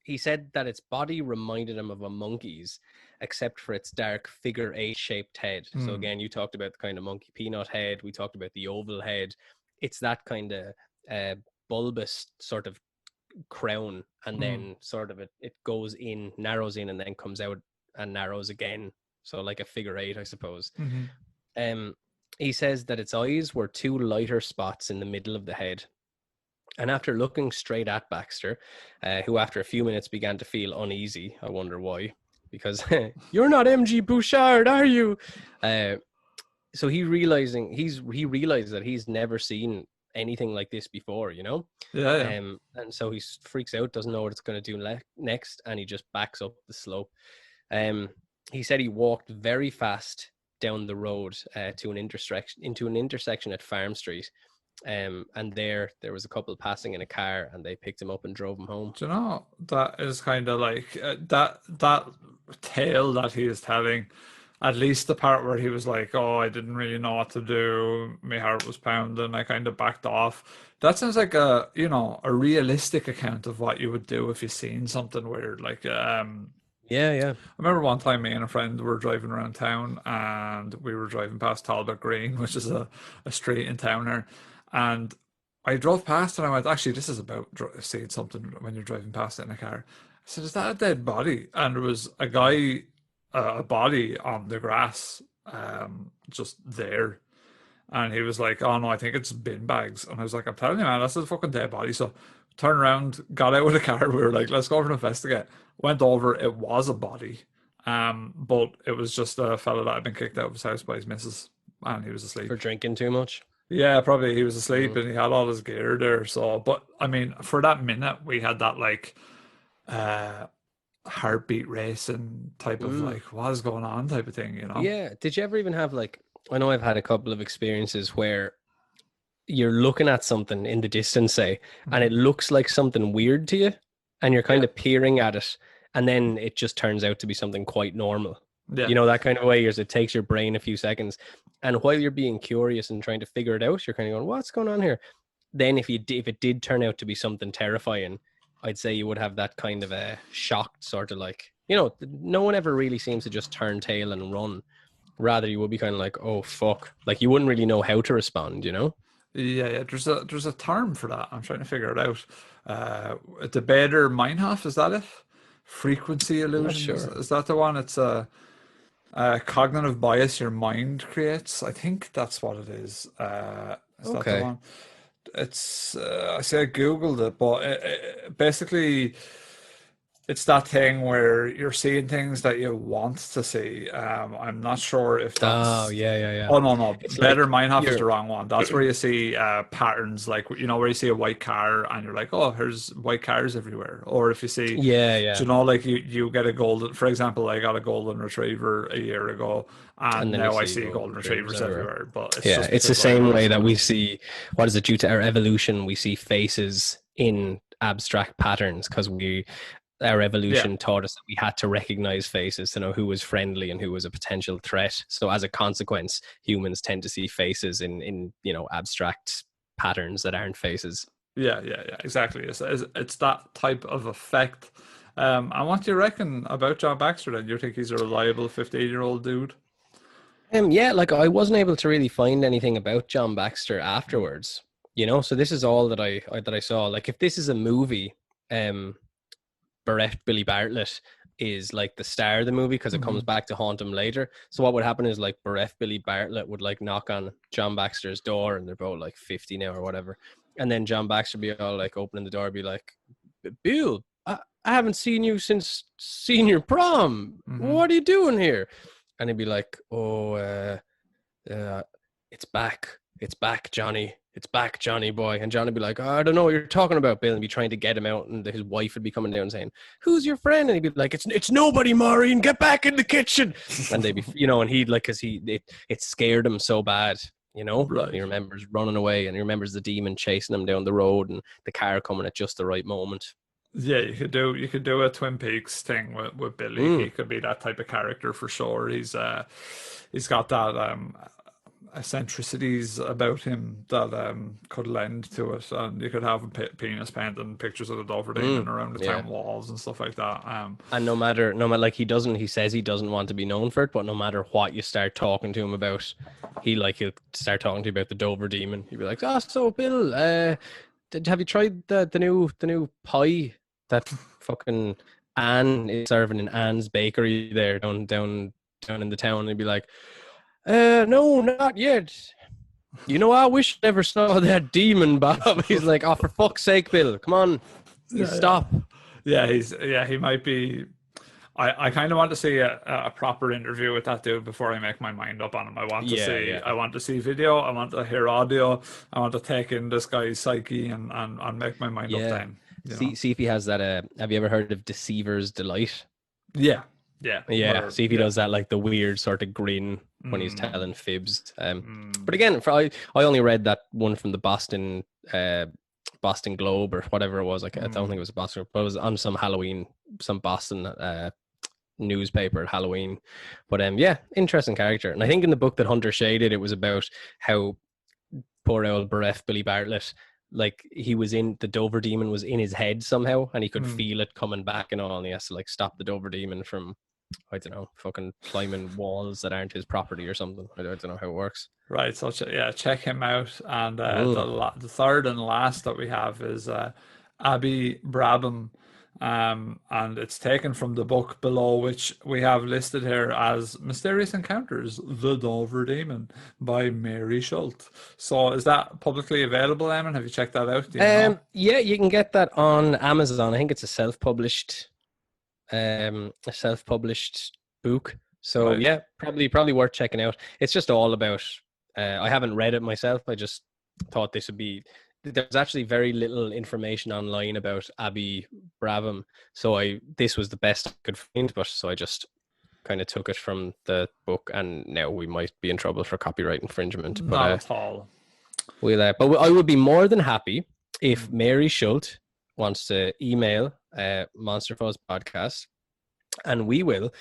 He said that its body reminded him of a monkey's, except for its dark figure 8-shaped head. So again, you talked about the kind of monkey peanut head. We talked about the oval head. It's that kind of bulbous sort of crown, and then sort of it goes in, narrows in, and then comes out and narrows again. So like a figure 8, I suppose. He says that its eyes were 2 lighter spots in the middle of the head. And after looking straight at Baxter, who after a few minutes began to feel uneasy, I wonder why, because you're not MG Bouchard, are you? So he realized that he's never seen anything like this before, you know? Yeah. And so he freaks out, doesn't know what it's going to do next, and he just backs up the slope. He said he walked very fast down the road into an intersection at Farm Street. And there was a couple passing in a car, and they picked him up and drove him home. Do you know, that is kind of like that tale that he is telling, at least the part where he was like, oh, I didn't really know what to do, my heart was pounding, I kind of backed off. That sounds like a realistic account of what you would do if you seen something weird. Like Yeah. I remember one time me and a friend were driving around town, and we were driving past Talbot Green, which is a street in town here. And I drove past, and I went, actually, this is about seeing something when you're driving past it in a car. I said, is that a dead body? And there was a guy, a body on the grass, just there. And he was like, oh no, I think it's bin bags. And I was like, I'm telling you, man, that's a fucking dead body. So turned around, got out of the car. We were like, let's go over and investigate. Went over, it was a body. But it was just a fella that had been kicked out of his house by his missus, and he was asleep. For drinking too much. Yeah, probably he was asleep and he had all his gear there. So, but I mean, for that minute, we had that like heartbeat racing type of like what is going on type of thing, you know? Yeah. Did you ever even have like, I know I've had a couple of experiences where you're looking at something in the distance, say, and it looks like something weird to you, and you're kind of peering at it, and then it just turns out to be something quite normal. Yeah. You know, that kind of way, it takes your brain a few seconds. And while you're being curious and trying to figure it out, you're kind of going, what's going on here? Then if it did turn out to be something terrifying, I'd say you would have that kind of a shocked sort of like, you know, no one ever really seems to just turn tail and run. Rather, you would be kind of like, oh, fuck. Like, you wouldn't really know how to respond, you know? Yeah. There's a term for that. I'm trying to figure it out. The Bader Meinhof, is that it? Frequency illusion. Sure. Is that the one? It's a cognitive bias your mind creates. I think that's what it is. Is that the one? It's I say I googled it, but basically it's that thing where you're seeing things that you want to see. I'm not sure if that's... Oh, yeah. Oh, no. It's Better like Meinhof is the wrong one. That's where you see patterns, like, you know, where you see a white car and you're like, oh, there's white cars everywhere. Or if you see... Yeah. You know, like you get a golden... For example, I got a golden retriever a year ago, and now I see golden retrievers everywhere. But it's the same way that we see... What is it? Due to our evolution, we see faces in abstract patterns because our evolution taught us that we had to recognize faces to know who was friendly and who was a potential threat. So as a consequence, humans tend to see faces in you know, abstract patterns that aren't faces. Yeah, exactly. It's that type of effect. And what do you reckon about John Baxter then? Do you think he's a reliable 15-year-old dude? Yeah, like I wasn't able to really find anything about John Baxter afterwards, you know, so this is all that I saw. Like, if this is a movie, bereft Billy Bartlett is like the star of the movie because it comes back to haunt him later. So what would happen is like bereft Billy Bartlett would like knock on John Baxter's door, and they're both like 50 now or whatever. And then John Baxter be all like opening the door, be like, Bill, I haven't seen you since senior prom. What are you doing here? And he'd be like, oh, it's back, Johnny. It's back, Johnny boy. And Johnny would be like, oh, I don't know what you're talking about, Bill, and be trying to get him out. And his wife would be coming down saying, who's your friend? And he'd be like, it's nobody, Maureen, get back in the kitchen. And they'd be, you know, and he'd like, cause it scared him so bad, you know, right. He remembers running away, and he remembers the demon chasing him down the road and the car coming at just the right moment. Yeah, you could do a Twin Peaks thing with Billy. He could be that type of character for sure. He's got that eccentricities about him that could lend to it, and you could have him penis painting pictures of the Dover Demon around the town walls and stuff like that. And no matter like he says he doesn't want to be known for it, but no matter what you start talking to him about, he'll start talking to you about the Dover Demon. He'll be like, oh, so Bill, have you tried the new pie that fucking Anne is serving in Anne's bakery there down in the town? And he'd be like, no, not yet. You know, I wish I never saw that demon, Bob. He's like, oh, for fuck's sake, Bill, come on, stop. Yeah, he might be. I kind of want to see a proper interview with that dude before I make my mind up on him. I want to see video. I want to hear audio. I want to take in this guy's psyche and make my mind up then. See if he has that. Have you ever heard of Deceiver's Delight? Yeah. See if he does that, like the weird sort of grin when he's telling fibs. But again, I only read that one from the Boston Globe or whatever it was. Like I don't think it was a Boston, but it was on some Boston newspaper at Halloween. But interesting character. And I think in the book that Hunter shaded, it was about how poor old bereft Billy Bartlett, like he was in the Dover Demon was in his head somehow, and he could feel it coming back and all, and he has to like stop the Dover Demon from, I don't know, fucking climbing walls that aren't his property or something. I don't know how it works. Right, so check him out. And the third and last that we have is Abby Brabham, and it's taken from the book below, which we have listed here as Mysterious Encounters, The Dover Demon by Mary Schultz. So is that publicly available, Eamon? Have you checked that out? Yeah, you can get that on Amazon. I think it's a self-published book. So Right. yeah, probably worth checking out. It's just all about. I haven't read it myself. I just thought this would be. There's actually very little information online about Abby Brabham, so this was the best I could find. But so I just kind of took it from the book, and now we might be in trouble for copyright infringement. Not But at all. but I would be more than happy if Mary Schultz wants to email Monster Fuzz podcast, and we will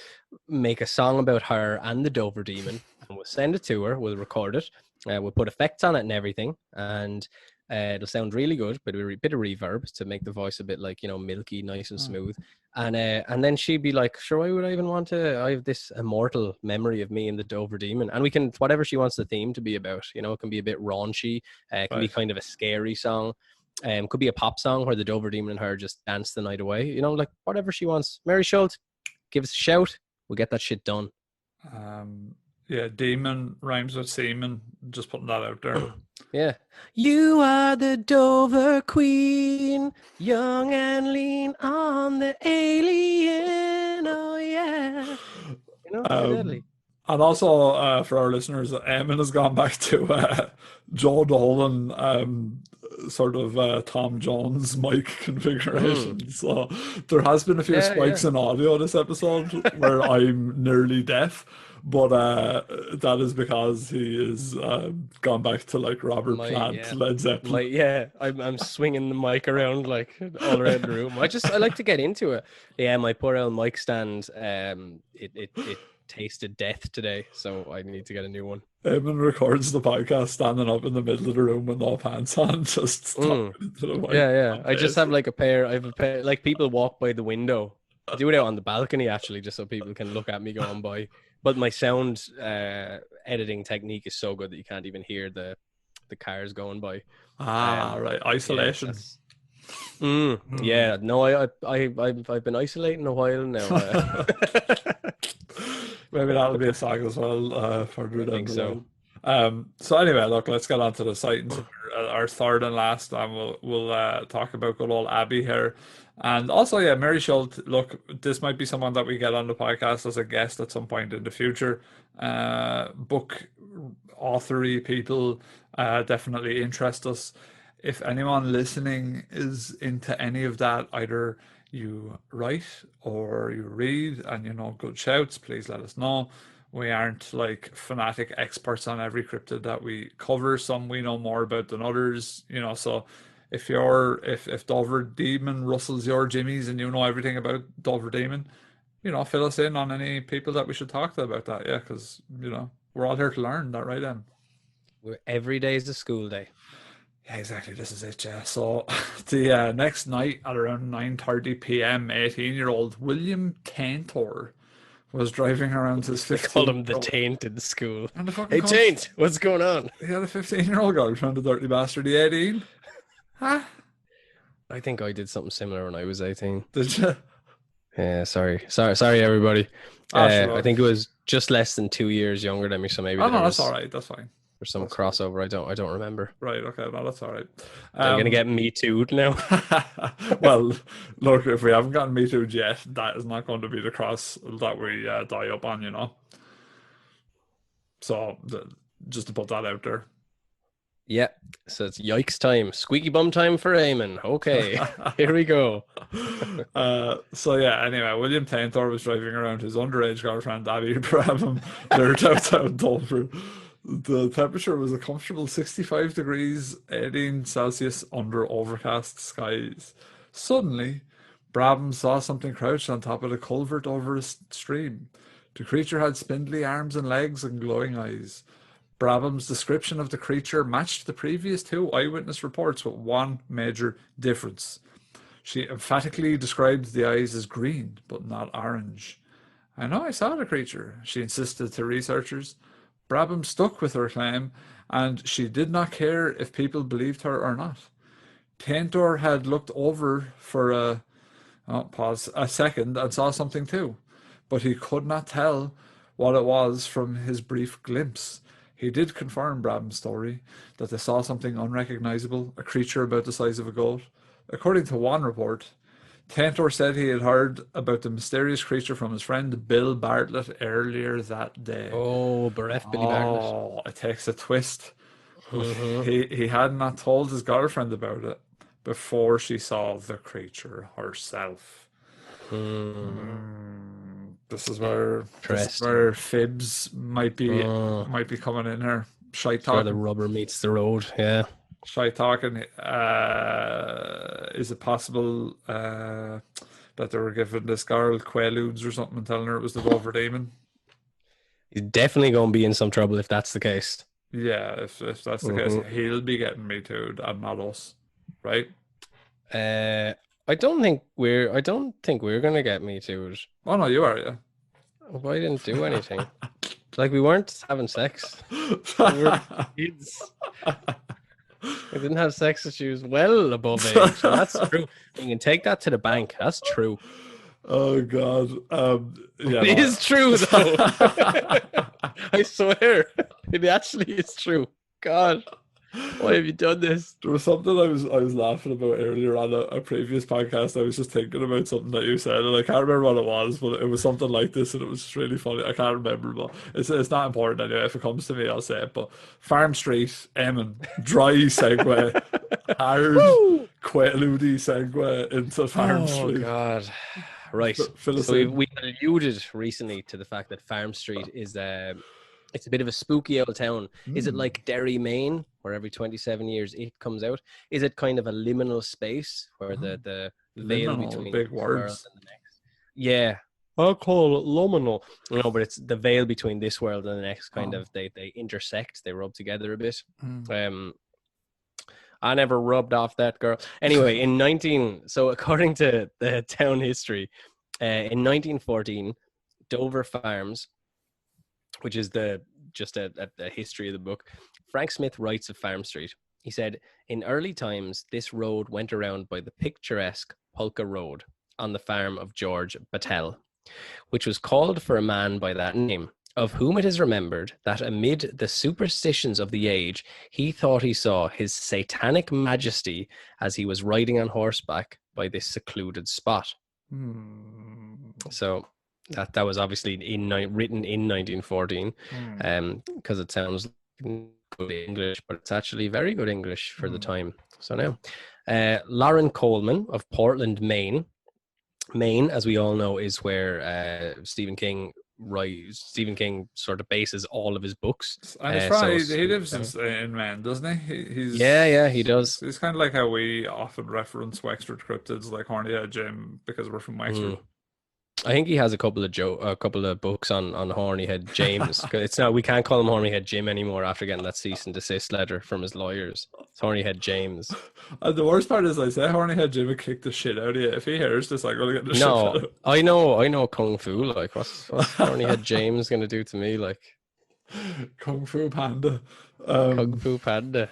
make a song about her and the Dover Demon, and we'll send it to her. We'll record it. We'll put effects on it and everything, and it'll sound really good, but a bit of reverb to make the voice a bit like, milky, nice and smooth. And then she'd be like, sure, why would I even want to? I have this immortal memory of me and the Dover Demon, and we can, whatever she wants the theme to be about, it can be a bit raunchy, it can be kind of a scary song, could be a pop song where the Dover Demon and her just dance the night away, like whatever she wants. Mary Schultz, give us a shout, we'll get that shit done. Yeah, demon rhymes with semen. Just putting that out there. Yeah. You are the Dover Queen, young and lean on the alien. Oh, yeah. Deadly. And also, for our listeners, Eamon has gone back to Joe Dolan, sort of Tom Jones mic configuration. So there has been a few spikes in audio this episode where I'm nearly deaf. But that is because he is gone back to like Robert Plant, Led Zeppelin. I'm swinging the mic around like all around the room. I like to get into it. Yeah, my poor old mic stand, it tasted death today, so I need to get a new one. Eamon records the podcast standing up in the middle of the room with no pants on, just talking into the mic. Yeah. I just have like I have a pair, like people walk by the window. I do it out on the balcony actually, just so people can look at me going by. But my sound editing technique is so good that you can't even hear the cars going by. Right. Isolation. Yeah, no, I've been isolating a while now. Maybe that'll be a song as well. Further down the line. So anyway, look, let's get on to the sightings. Our third and last, and we'll talk about good old Abby here. And also, Mary Schultz, look, this might be someone that we get on the podcast as a guest at some point in the future. Book authory people definitely interest us. If anyone listening is into any of that, either you write or you read and good shouts, please let us know. We aren't like fanatic experts on every cryptid that we cover. Some we know more about than others, so if Dover Demon rustles your jimmies and you know everything about Dover Demon, fill us in on any people that we should talk to about that. Yeah, because we're all here to learn. That right, Em? Every day is a school day. Yeah, exactly. This is it. Yeah. So the next night at around 9:30 p.m., 18-year-old William Taintor was driving around his 15. They call him the Taint in school. Hey, Taint, Taint, what's going on? He had a 15-year-old girlfriend, the dirty bastard. The 18. Huh? I think I did something similar when I was 18. Did you? Yeah, sorry, everybody. I think it was just less than 2 years younger than me, so maybe. Oh no, that's all right. That's fine. There's some crossover. I don't remember. Right. Okay. No, that's all right. I'm gonna get Me Too'd now. Well, look, if we haven't gotten Me Too'd yet, that is not going to be the cross that we die up on, So just to put that out there. Yeah, so it's yikes time, squeaky bum time for Eamon. Okay, here we go. Anyway, William Taintor was driving around his underage girlfriend Abby Brabham near downtown Dover. The temperature was a comfortable 65 degrees 18 Celsius under overcast skies. Suddenly, Brabham saw something crouched on top of the culvert over a stream. The creature had spindly arms and legs and glowing eyes. Brabham's description of the creature matched the previous two eyewitness reports with one major difference. She emphatically described the eyes as green, but not orange. I know I saw the creature, she insisted to researchers. Brabham stuck with her claim, and she did not care if people believed her or not. Taintor had looked over for a second and saw something too, but he could not tell what it was from his brief glimpse. He did confirm Brabham's story that they saw something unrecognizable, a creature about the size of a goat. According to one report, Tentor said he had heard about the mysterious creature from his friend Bill Bartlett earlier that day. Oh, bereft Billy Bartlett. Oh, it takes a twist. Mhm. He had not told his girlfriend about it before she saw the creature herself. This is where fibs might be coming in here. Shite Where the talking. rubber meets the road. Yeah. Shite talking. Is it possible that they were giving this girl quaaludes or something and telling her it was the Dover Demon? He's definitely going to be in some trouble if that's the case. Yeah, if that's the case, he'll be getting me too, and not us, right? I don't think we're gonna get me too. Oh no, you are, yeah. Well, I didn't do anything. Like, we weren't having sex. We were kids. I didn't have sex with you well above age. So that's true. You can take that to the bank. That's true. Oh God. Yeah, it is true though. I swear. It actually is true. God. Why have you done this? There was something I was laughing about earlier on a previous podcast. I was just thinking about something that you said, and I can't remember what it was, but it was something like this, and it was just really funny. I can't remember, but it's not important anyway. If it comes to me, I'll say it. But Farm Street, Emin, dry segue, hard quaalude segue into Farm Street. Oh God. Right. So we alluded recently to the fact that Farm Street is it's a bit of a spooky old town. Is it like Derry, Maine, where every 27 years it comes out? Is it kind of a liminal space where the veil between big words and the next? Yeah, I'll call it luminal. No, but it's the veil between this world and the next. Kind of they intersect, they rub together a bit. I never rubbed off that girl. Anyway, so according to the town history, in 1914, Dover Farms, which is just a history of the book, Frank Smith writes of Farm Street. He said, in early times, this road went around by the picturesque Polka Road on the farm of George Battelle, which was called for a man by that name, of whom it is remembered that amid the superstitions of the age, he thought he saw his satanic majesty as he was riding on horseback by this secluded spot. So that was obviously written in 1914, because it sounds like good English, but it's actually very good English for the time. So now, Lara Coleman of Portland, Maine. Maine, as we all know, is where Stephen King sort of bases all of his books. And he lives in Maine, doesn't he? He does. It's kind of like how we often reference Wexford cryptids, like Hornyhead Jim, because we're from Wexford. I think he has a couple of books on Hornyhead James. It's not, we can't call him Hornyhead Jim anymore after getting that cease and desist letter from his lawyers. It's Hornyhead James. And the worst part is, I say Hornyhead Jim would kick the shit out of you. If he hears this, I'm gonna get the shit out of him. I know Kung Fu. Like, what's Hornyhead James gonna do to me? Like, Kung Fu Panda. Kung Fu Panda.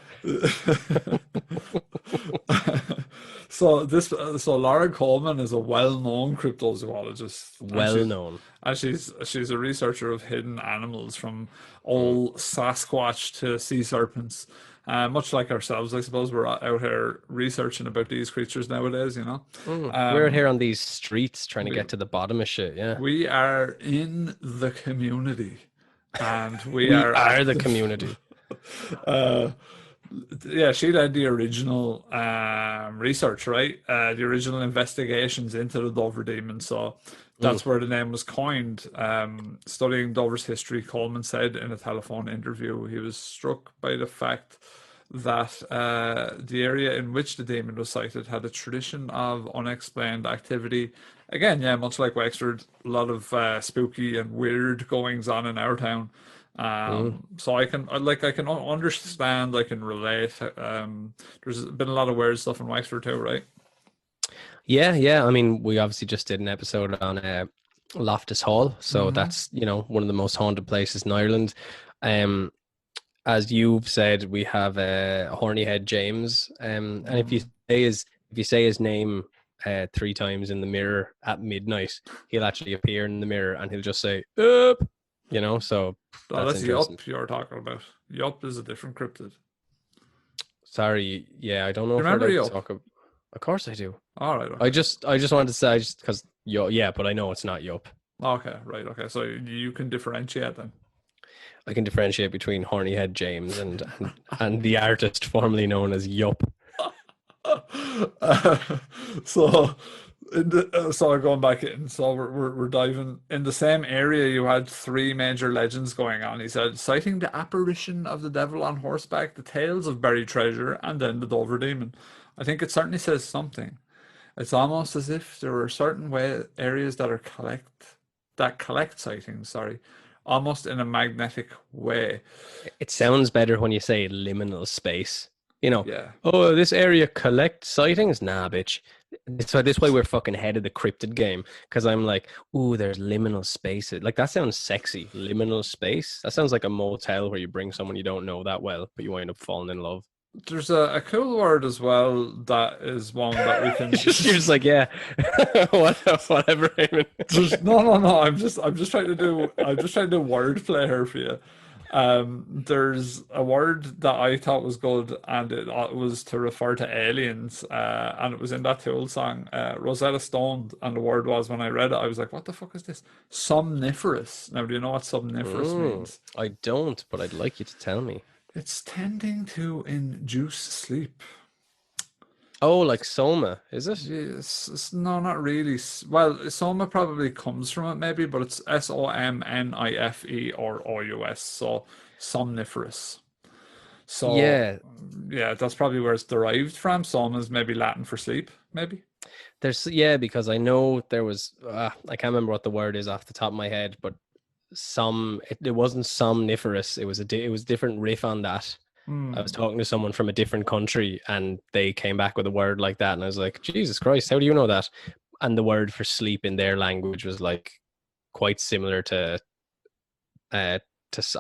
So Lara Coleman is a well-known cryptozoologist. Well-known. And she's a researcher of hidden animals, from old Sasquatch to sea serpents. Much like ourselves, I suppose, we're out here researching about these creatures nowadays, you know. We're out here on these streets trying to get to the bottom of shit, yeah. We are in the community. And we are the community. Yeah, she did the original research, right? The original investigations into the Dover Demon. So that's where the name was coined. Studying Dover's history, Coleman said in a telephone interview he was struck by the fact that the area in which the demon was sighted had a tradition of unexplained activity. Again, yeah, much like Wexford, a lot of spooky and weird goings on in our town. So I can understand, I can relate. There's been a lot of weird stuff in Wexford too, right? Yeah. I mean, we obviously just did an episode on Loftus Hall, so that's, one of the most haunted places in Ireland. As you've said, we have Hornyhead James, and if you say his name 3 times in the mirror at midnight, he'll actually appear in the mirror and he'll just say "up," So that's Yup you're talking about. Yup is a different cryptid. Sorry, yeah, I don't know. Remember if Yup? Of course I do. All right. Okay. I just wanted to say, just because yeah, but I know it's not yup. Okay. Right. Okay. So you can differentiate then. I can differentiate between Horny Head James and the artist formerly known as Yup. So, so going back in, so we're diving in the same area. You had three major legends going on. He said, citing the apparition of the devil on horseback, the tales of buried treasure, and then the Dover demon. I think it certainly says something. It's almost as if there are certain areas that collect sightings. Sorry, almost in a magnetic way. It sounds better when you say liminal space. You know, Yeah. oh, this area collects sightings? Nah, bitch. So this way we're fucking ahead of the cryptid game, because I'm like, ooh, there's liminal space. Like, that sounds sexy. Liminal space? That sounds like a motel where you bring someone you don't know that well, but you wind up falling in love. There's a cool word as well that is one that we can. You're just like, yeah, whatever. No. I'm just trying to do wordplay here for you. There's a word that I thought was good, and it was to refer to aliens, and it was in that Tool song, Rosetta Stone, and the word was, when I read it, I was like, what the fuck is this? Somniferous. Now, do you know what somniferous means? I don't, but I'd like you to tell me. It's tending to induce sleep. Oh, like Soma, is it? Yes, no, not really. Well, Soma probably comes from it, maybe, but it's SOMNIFE or OUS, so somniferous. So yeah, that's probably where it's derived from. Soma is maybe Latin for sleep, maybe. Because I know there was, I can't remember what the word is off the top of my head, but it wasn't somniferous. It was a different riff on that. I was talking to someone from a different country, and they came back with a word like that, and I was like, Jesus Christ, how do you know that? And the word for sleep in their language was like quite similar to I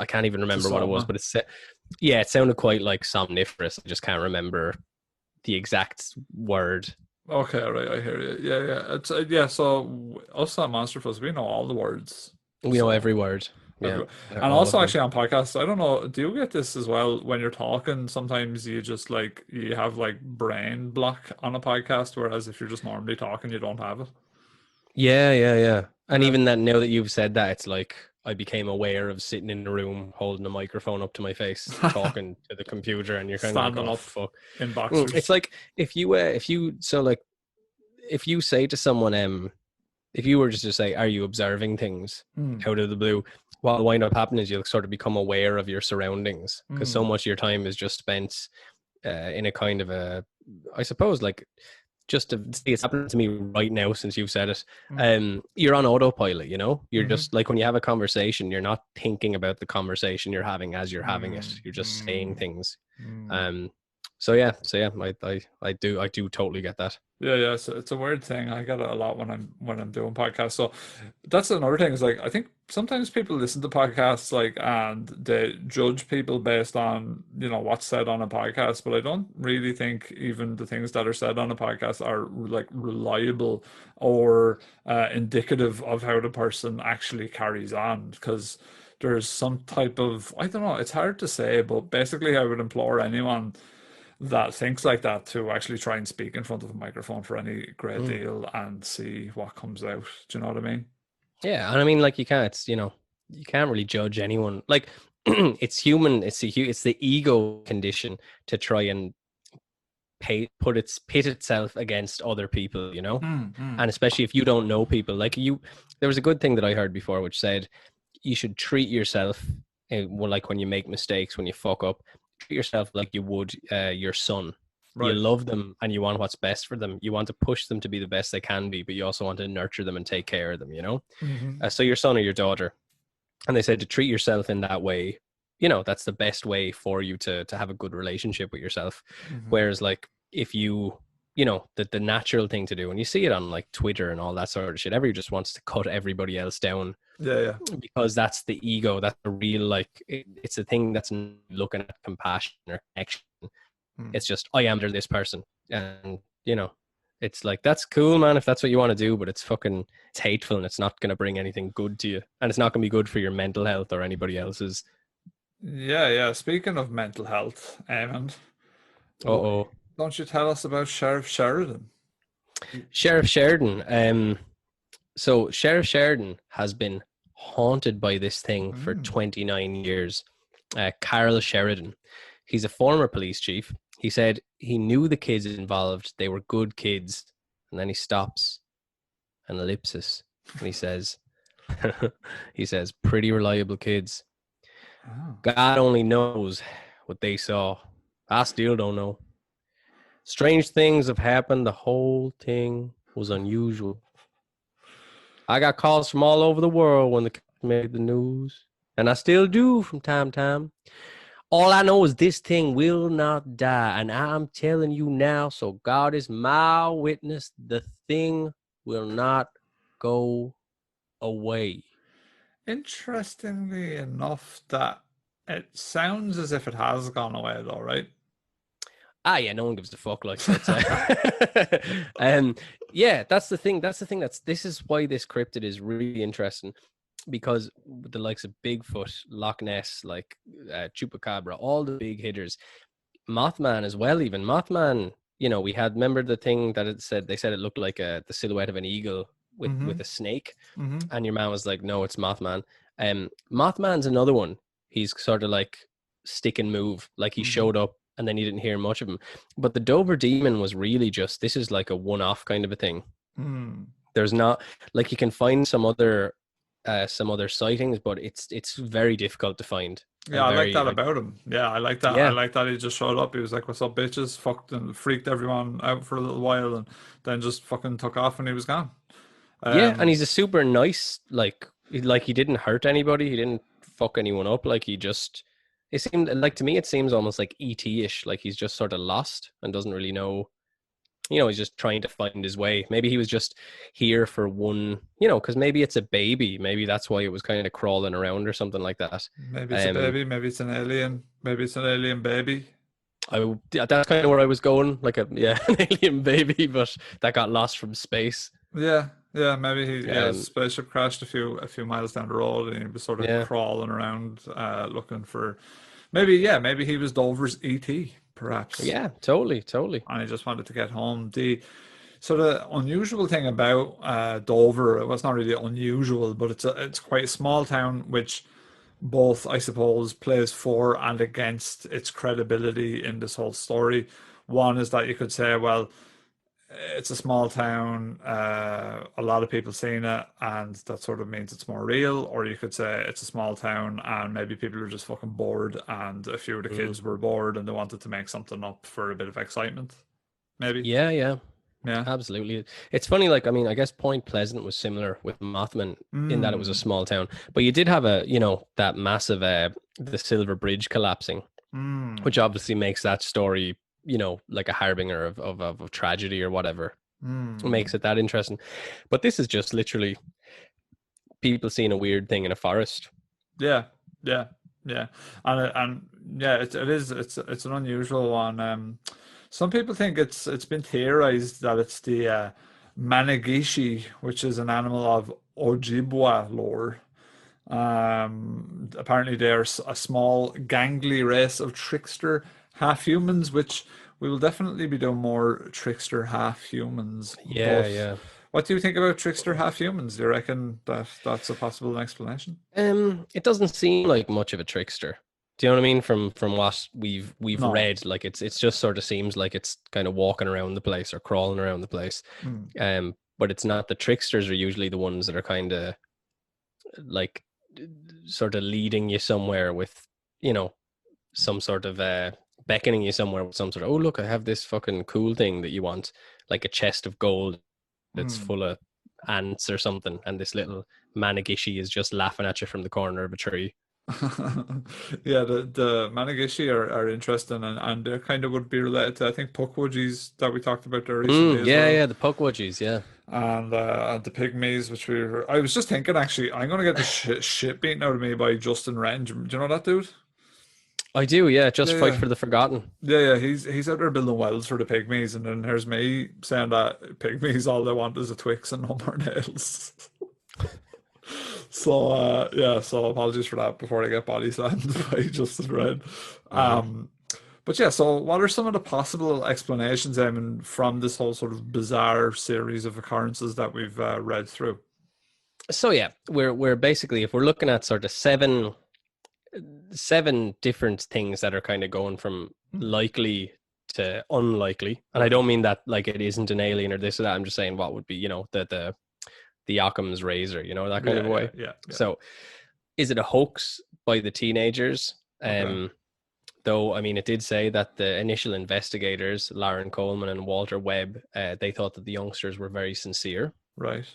can't even remember what it was, but it sounded quite like somniferous. I just can't remember the exact word. Okay, right, I hear you. Yeah. It's so us at Monster Fuzz, we know all the words. We know every word. Yeah. And also, actually, on podcasts, I don't know, do you get this as well when you're talking? Sometimes you just you have like brain block on a podcast, whereas if you're just normally talking, you don't have it. Yeah. And even that, now that you've said that, it's like I became aware of sitting in the room holding a microphone up to my face, talking to the computer, and you're kind of like, oh, fuck. In boxers. It's like if you say to someone, if you were just to say, are you observing things out of the blue? What will wind up happening is you'll sort of become aware of your surroundings, because so much of your time is just spent in a kind of a, I suppose, like, just to see, it's happening to me right now since you've said it. You're on autopilot, you know? You're just like, when you have a conversation, you're not thinking about the conversation you're having as you're having it. You're just saying things. So yeah, I do totally get that. Yeah. So it's a weird thing. I get it a lot when I'm doing podcasts. So that's another thing. Is like, I think sometimes people listen to podcasts and they judge people based on what's said on a podcast. But I don't really think even the things that are said on a podcast are like reliable or indicative of how the person actually carries on, because there's some type of, I don't know, it's hard to say, but basically I would implore anyone that thinks like that to actually try and speak in front of a microphone for any great deal and see what comes out. Do you know what I mean? Yeah, and I mean, like, you can't really judge anyone. Like, it's human. It's the ego condition to try and pit itself against other people. And especially if you don't know people. Like, there was a good thing that I heard before, which said you should treat yourself, like when you make mistakes, when you fuck up. Treat yourself like you would your son. Right. You love them and you want what's best for them. You want to push them to be the best they can be, but you also want to nurture them and take care of them, so your son or your daughter. And they said to treat yourself in that way, that's the best way for you to have a good relationship with yourself. Whereas, like, if you the natural thing to do, and you see it on like Twitter and all that sort of shit, everybody just wants to cut everybody else down. Yeah. Because that's the ego. That's the real, like, it's a thing that's looking at compassion or connection. It's just, I am this person. And, it's like, that's cool, man, if that's what you want to do, but it's hateful, and it's not going to bring anything good to you. And it's not going to be good for your mental health or anybody else's. Yeah. Speaking of mental health, Eamon. Uh-oh. Don't you tell us about Sheriff Sheridan? Sheriff Sheridan. So Sheriff Sheridan has been haunted by this thing for 29 years. Carl Sheridan. He's a former police chief. He said he knew the kids involved. They were good kids. And then he stops and ellipsis. And he says, pretty reliable kids. Oh. God only knows what they saw. I still don't know. Strange things have happened. The whole thing was unusual. I got calls from all over the world when the kids made the news. And I still do from time to time. All I know is this thing will not die. And I'm telling you now, so God is my witness, the thing will not go away. Interestingly enough, that it sounds as if it has gone away, though, right? Ah, yeah, no one gives a fuck like that. Yeah, that's the thing. This is why this cryptid is really interesting, because with the likes of Bigfoot, Loch Ness, like Chupacabra, all the big hitters, Mothman as well. Even Mothman, we had, remember the thing that they said it looked like the silhouette of an eagle with a snake, and your man was like, no, it's Mothman. Mothman's another one. He's sort of like stick and move, like he showed up and then you didn't hear much of him. But the Dover Demon was really just, this is like a one-off kind of a thing. There's not, like, you can find some other sightings, but it's very difficult to find. Yeah, I like that about him. Yeah, I like that. Yeah. I like that he just showed up. He was like, what's up, bitches? Fucked and freaked everyone out for a little while and then just fucking took off and he was gone. Yeah, and he's a super nice, like he didn't hurt anybody. He didn't fuck anyone up. Like, he just, it seemed like, to me, it seems almost like E.T.-ish. Like, he's just sort of lost and doesn't really know, he's just trying to find his way. Maybe he was just here for one, because maybe it's a baby. Maybe that's why it was kind of crawling around or something like that. Maybe it's a baby. Maybe it's an alien. Maybe it's an alien baby. That's kind of where I was going. Like an alien baby, but that got lost from space. Yeah. Maybe his spaceship crashed a few miles down the road, and he was sort of crawling around, looking for. Maybe he was Dover's ET, perhaps. Yeah, totally. And he just wanted to get home. The sort of unusual thing about Dover, it was not really unusual, but it's quite a small town, which both, I suppose, plays for and against its credibility in this whole story. One is that you could say, well, it's a small town, a lot of people seen it, and that sort of means it's more real. Or you could say it's a small town and maybe people are just fucking bored, and a few of the kids were bored and they wanted to make something up for a bit of excitement. Maybe. Yeah, absolutely. It's funny, like, I mean, I guess Point Pleasant was similar with Mothman in that it was a small town, but you did have that massive the Silver Bridge collapsing, which obviously makes that story like a harbinger of tragedy or whatever. It makes it that interesting. But this is just literally people seeing a weird thing in a forest. Yeah. And it's an unusual one. Some people think it's been theorized that it's the Managishi, which is an animal of Ojibwa lore. Apparently they're a small gangly race of trickster half-humans, which we will definitely be doing more trickster half-humans. Yeah. What do you think about trickster half-humans? Do you reckon that's a possible explanation? It doesn't seem like much of a trickster. Do you know what I mean? From what we've read, like it's just sort of seems like it's kind of walking around the place or crawling around the place. But it's not. The tricksters are usually the ones that are kind of like sort of leading you somewhere with, some sort of beckoning you somewhere with some sort of, oh, look, I have this fucking cool thing that you want, like a chest of gold that's full of ants or something, and this little Managishi is just laughing at you from the corner of a tree. Yeah, the Managishi are interesting, and they kind of would be related to, I think, Pukwudgies that we talked about there recently. Yeah, the Pukwudgies, yeah. And the Pygmies, which I was just thinking, actually, I'm going to get the shit beaten out of me by Justin Wren. Do you know that dude? I do, yeah. Fight for the Forgotten. Yeah. He's out there building wells for the Pygmies, and then here's me saying that Pygmies, all they want is a Twix and no more nails. So apologies for that before I get body slammed by Justin Wren. But yeah, so what are some of the possible explanations, Eamon, from this whole sort of bizarre series of occurrences that we've read through? So yeah, we're basically, if we're looking at sort of seven different things that are kind of going from likely to unlikely, and I don't mean that like it isn't an alien or this or that. I'm just saying what would be, the Occam's razor, that kind of way. Yeah. So, is it a hoax by the teenagers? Though, I mean, it did say that the initial investigators, Lara Coleman and Walter Webb, they thought that the youngsters were very sincere. Right.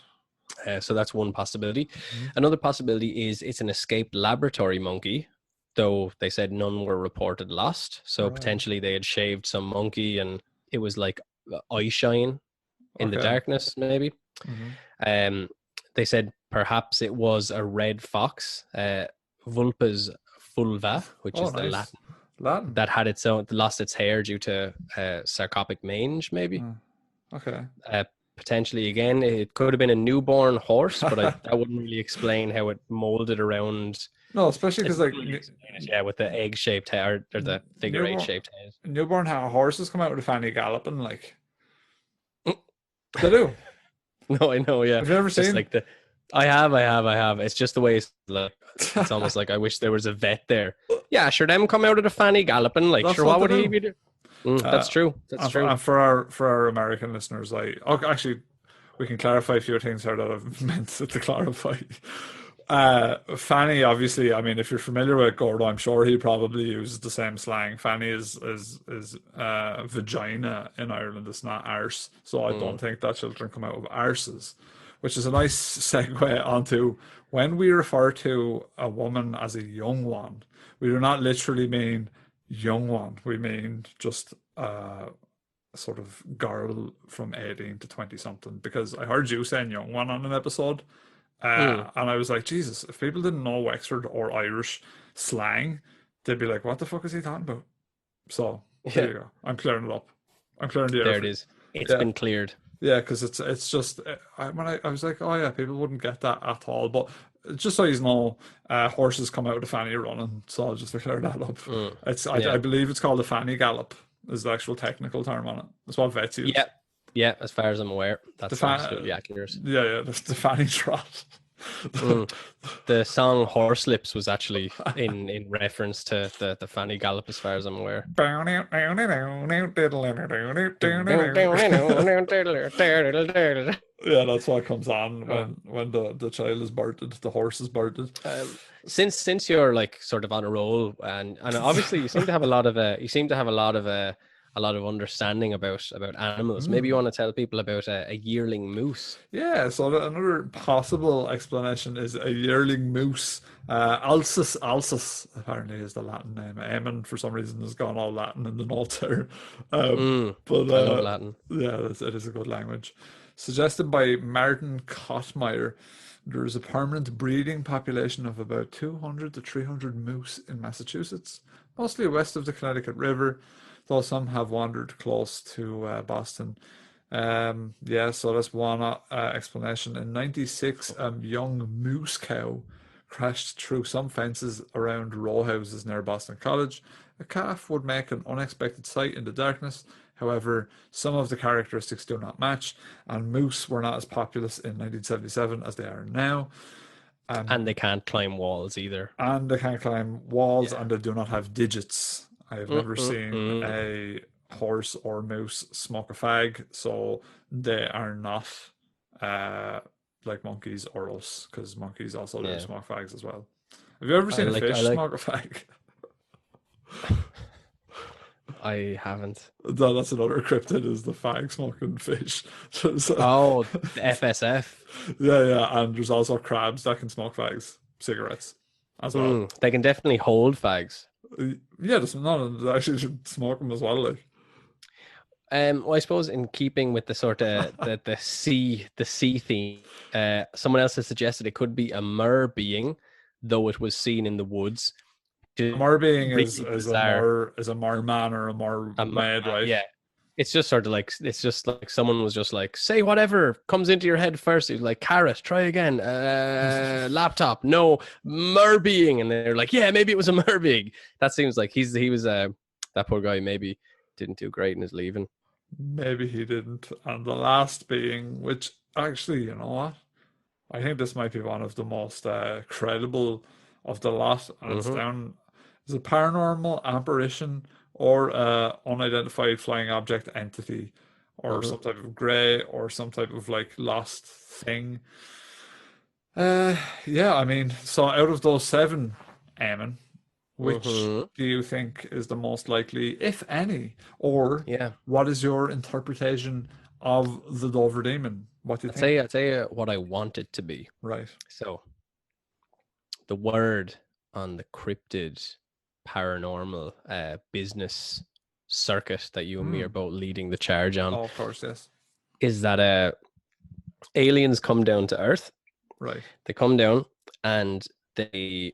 So that's one possibility. Another possibility is it's an escaped laboratory monkey, though they said none were reported lost. So potentially they had shaved some monkey and it was like eye shine in the darkness, maybe. They said perhaps it was a red fox, Vulpes fulva, which is the Latin, that had lost its hair due to sarcoptic mange, maybe. Potentially, again, it could have been a newborn horse, but that wouldn't really explain how it molded around. No, especially because with the egg-shaped head or the figure eight-shaped head. Newborn horses come out with a fanny galloping, like they do. No, I know. Yeah, have you ever seen? Like I have. It's just the way it's like. It's almost like I wish there was a vet there. Yeah, sure. Them come out of the fanny galloping, like That's sure. What would he be doing? That's true. That's true. And for our American listeners, actually, we can clarify a few things here that I've meant to clarify. Fanny, obviously, I mean, if you're familiar with Gordo, I'm sure he probably uses the same slang. Fanny is vagina in Ireland. It's not arse, so I don't think that children come out of arses, which is a nice segue onto when we refer to a woman as a young one, we do not literally mean young one. We mean just a sort of girl from 18 to 20 something, because I heard you saying young one on an episode. And I was like, Jesus, if people didn't know Wexford or Irish slang, they'd be like, what the fuck is he talking about? So there you go. I'm clearing it up. I'm clearing the air. There it is. It's been cleared. Yeah, because it's just, I was like, oh yeah, people wouldn't get that at all. But just so you know, horses come out of the fanny running, so I'll just clear that up. I believe it's called a fanny gallop is the actual technical term on it. That's what vets use. Yeah, as far as I'm aware, that's absolutely accurate. Yeah, the fanny trot. The song Horselips was actually in reference to the fanny gallop, as far as I'm aware. Yeah, that's what comes on when the child is birthed, the horse is birthed. Since you're like sort of on a roll, and obviously you seem to have a lot of understanding about animals. Maybe you want to tell people about a yearling moose. Yeah, so another possible explanation is a yearling moose. Alsus apparently is the Latin name. Eamon for some reason has gone all Latin in the notes there. But I love Latin. Yeah, it is a good language. Suggested by Martin Kottmeyer, there is a permanent breeding population of about 200 to 300 moose in Massachusetts, mostly west of the Connecticut River, though some have wandered close to Boston. So that's one explanation. In 96, a young moose cow crashed through some fences around row houses near Boston College. A calf would make an unexpected sight in the darkness. However, some of the characteristics do not match, and moose were not as populous in 1977 as they are now. And they can't climb walls either. And they can't climb walls, and they do not have digits. I have never seen a horse or moose smoke a fag, so they are not like monkeys or us, because monkeys also do smoke fags as well. Have you ever seen a fish smoke a fag? I haven't. No, that's another cryptid, is the fag smoking fish. The FSF. Yeah, and there's also crabs that can smoke fags, cigarettes as well. They can definitely hold fags. Yeah, they actually should smoke them as well. Like, well, I suppose in keeping with the sort of the sea theme, someone else has suggested it could be a mer being, though it was seen in the woods. A mer being is a merman or a mermaid, right? Yeah, it's just sort of like, it's just like someone was just like, say whatever comes into your head first. It's like, carrot, try again. Laptop, no, mer being, and they're like, yeah, maybe it was a mer being. That seems like he was that poor guy maybe didn't do great in his leaving. Maybe he didn't. And the last being, which actually, you know what? I think this might be one of the most credible of the lot, and it's down as a paranormal apparition or unidentified flying object entity, or some type of grey, or some type of like lost thing. Yeah, I mean, so out of those 7, Eamon, which do you think is the most likely, if any, or Yeah. what is your interpretation of the Dover Demon? What do you think? I'll tell you what I want it to be. Right. So, the word on the cryptid paranormal business circuit that you and me are both leading the charge on Oh, of course, yes. is that aliens come down to Earth. Right. They come down and they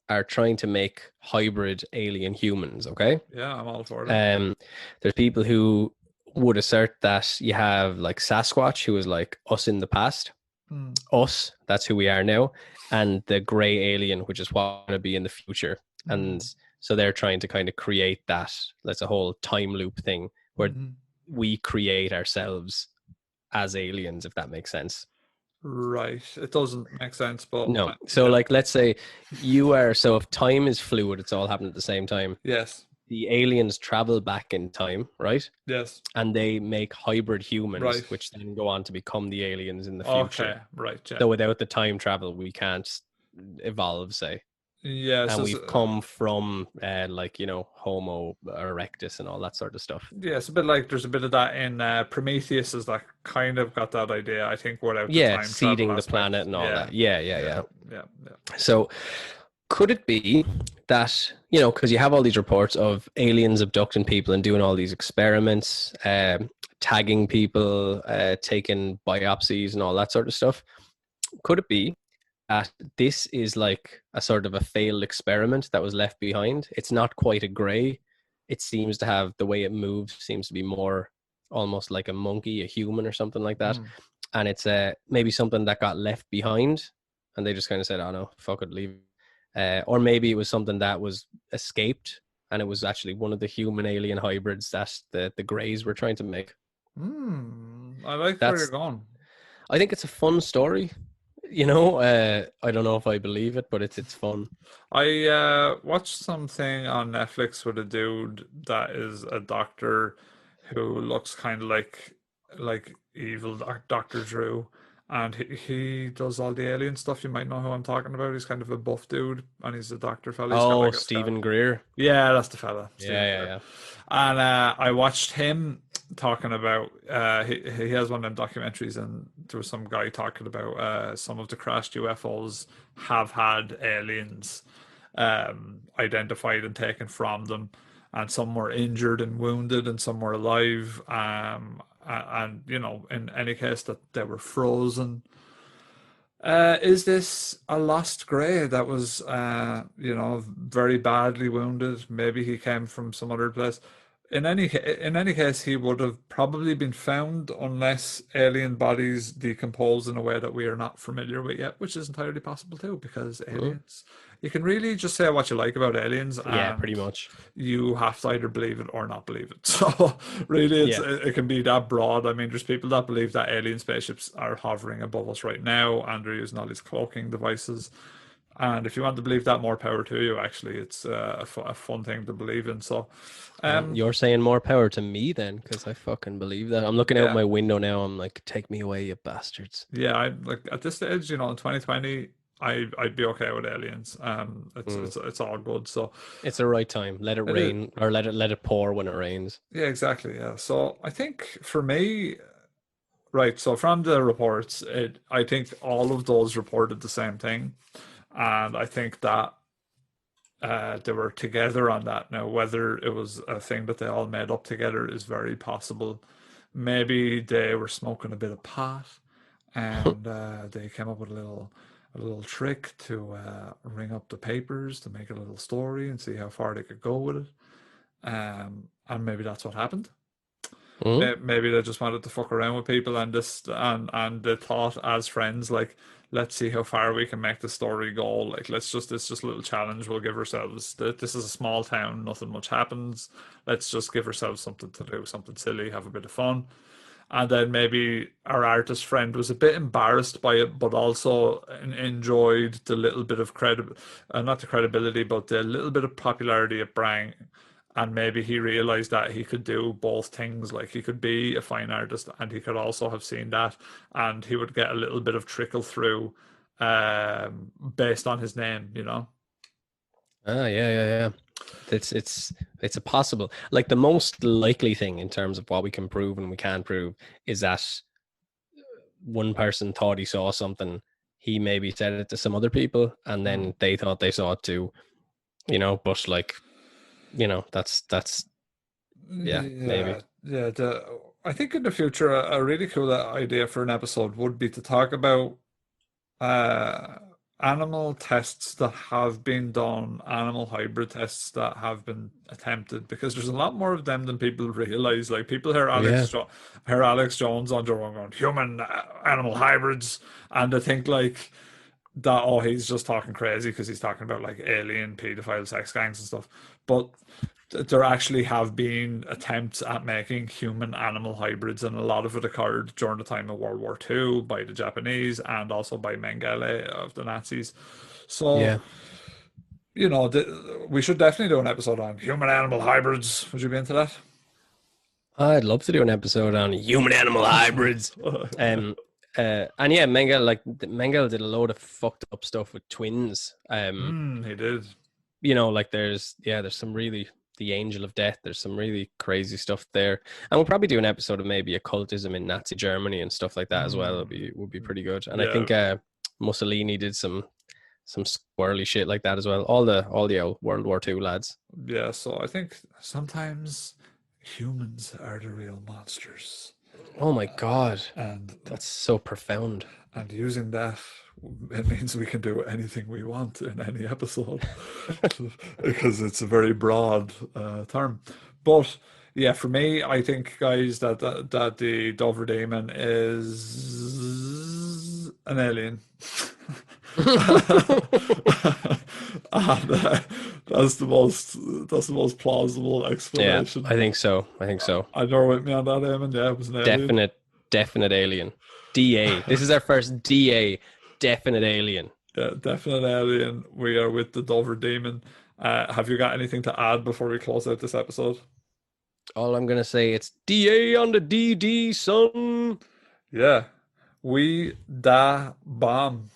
are trying to make hybrid alien humans, okay? Yeah, I'm all for it. There's people who would assert that you have like Sasquatch, who is like us in the past. Us, that's who we are now, and the gray alien, which is what we're going to be in the future. And so they're trying to kind of create that. That's a whole time loop thing where we create ourselves as aliens, if that makes sense. Right. It doesn't make sense, but no. So like, let's say you are, so if time is fluid, it's all happening at the same time. Yes. The aliens travel back in time, right? Yes. And they make hybrid humans, right. which then go on to become the aliens in the future. Okay, right. Yeah. So without the time travel, we can't evolve, say. Yes. And we've come from, like, you know, Homo erectus and all that sort of stuff. Yeah, it's a bit like there's a bit of that in Prometheus, is that kind of got that idea, I think, without the time seeding travel the aspect. planet and all that. Yeah. Yeah. So could it be that, you know, because you have all these reports of aliens abducting people and doing all these experiments, tagging people, taking biopsies and all that sort of stuff. Could it be that this is like a sort of a failed experiment that was left behind? It's not quite a gray. It seems to have, the way it moves seems to be more almost like a monkey, a human or something like that. And it's maybe something that got left behind and they just kind of said, oh no, fuck it, leave. Or maybe it was something that was escaped and it was actually one of the human alien hybrids that the greys were trying to make. I like where you're going. I think it's a fun story. You know, I don't know if I believe it, but it's fun. I watched something on Netflix with a dude that is a doctor who looks kind of like evil Dr. Drew, and he does all the alien stuff. You might know who I'm talking about. He's kind of a buff dude, and he's a doctor fella. He's got like a Stephen Greer. Yeah, that's the fella. Yeah. And I watched him talking about he has one of them documentaries, and there was some guy talking about some of the crashed UFOs have had aliens identified and taken from them, and some were injured and wounded and some were alive, and you know, in any case that they were frozen. Is this a lost grey that was you know, very badly wounded? Maybe he came from some other place. In any case, he would have probably been found unless alien bodies decompose in a way that we are not familiar with yet, which is entirely possible too, because aliens, you can really just say what you like about aliens. Yeah, pretty much. You have to either believe it or not believe it. So really, it can be that broad. I mean, there's people that believe that alien spaceships are hovering above us right now and they're using all these cloaking devices. And if you want to believe that, more power to you. Actually, it's a fun thing to believe in. So, you're saying more power to me then, because I fucking believe that. I'm looking out my window now. I'm like, take me away, you bastards. Yeah, I like at this stage, you know, in 2020, I'd be okay with aliens. It's all good. So it's the right time. Let it rain, or let it pour when it rains. Yeah, exactly. Yeah. So I think for me, right. So from the reports, I think all of those reported the same thing. And I think that they were together on that. Now, whether it was a thing that they all made up together is very possible. Maybe they were smoking a bit of pot, and they came up with a little trick to ring up the papers to make a little story and see how far they could go with it. And maybe that's what happened. Maybe they just wanted to fuck around with people, and they thought as friends, like, let's see how far we can make the story go. Like, it's just a little challenge we'll give ourselves. This is a small town, nothing much happens. Let's just give ourselves something to do, something silly, have a bit of fun. And then maybe our artist friend was a bit embarrassed by it, but also enjoyed the little bit of not the credibility, but the little bit of popularity it brought. And maybe he realized that he could do both things. Like, he could be a fine artist and he could also have seen that, and he would get a little bit of trickle through based on his name, you know? Yeah. It's a possible, like, the most likely thing in terms of what we can prove and we can't prove is that one person thought he saw something, he maybe said it to some other people, and then they thought they saw it too, you know. But, like, you know, that's maybe. Yeah, I think in the future a really cool idea for an episode would be to talk about animal tests that have been done, animal hybrid tests that have been attempted, because there's a lot more of them than people realize. Like, people hear Alex Jones on Joe Rogan going, human animal hybrids, and they think like that, oh, he's just talking crazy because he's talking about like alien pedophile sex gangs and stuff. But there actually have been attempts at making human animal hybrids, and a lot of it occurred during the time of World War II by the Japanese and also by Mengele of the Nazis. So, you know, we should definitely do an episode on human animal hybrids. Would you be into that? I'd love to do an episode on human animal hybrids. And yeah, Mengele did a load of fucked up stuff with twins. He did. You know, like, there's some really, the Angel of Death, there's some really crazy stuff there, and we'll probably do an episode of maybe occultism in Nazi Germany and stuff like that as well. Would be pretty good. And I think Mussolini did some squirrely shit like that as well. All the old World War II lads. Yeah, so I think sometimes humans are the real monsters. Oh my god, and that's so profound. And using that, it means we can do anything we want in any episode because it's a very broad term. But yeah, for me, I think, guys, that the Dover Demon is an alien. And that's the most plausible explanation. Yeah, I think so. I know with me on that, Eamon. Yeah, it was an alien. Definite alien. DA. This is our first DA. Definite alien. Yeah, definite alien. We are with the Dover Demon. Have you got anything to add before we close out this episode? All I'm gonna say, it's DA on the DD, son. Yeah, we da bomb.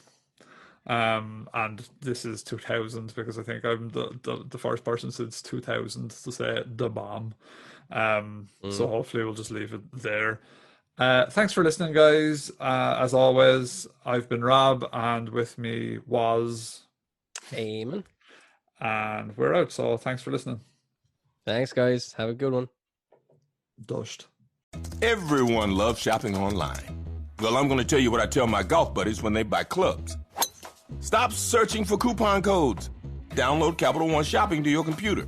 And this is 2000 because I think I'm the first person since 2000 to say the bomb. So hopefully we'll just leave it there. Thanks for listening, guys. As always, I've been Rob, and with me was Eamon. And we're out, so thanks for listening. Thanks, guys. Have a good one. Dushed. Everyone loves shopping online. Well, I'm going to tell you what I tell my golf buddies when they buy clubs. Stop searching for coupon codes. Download Capital One Shopping to your computer.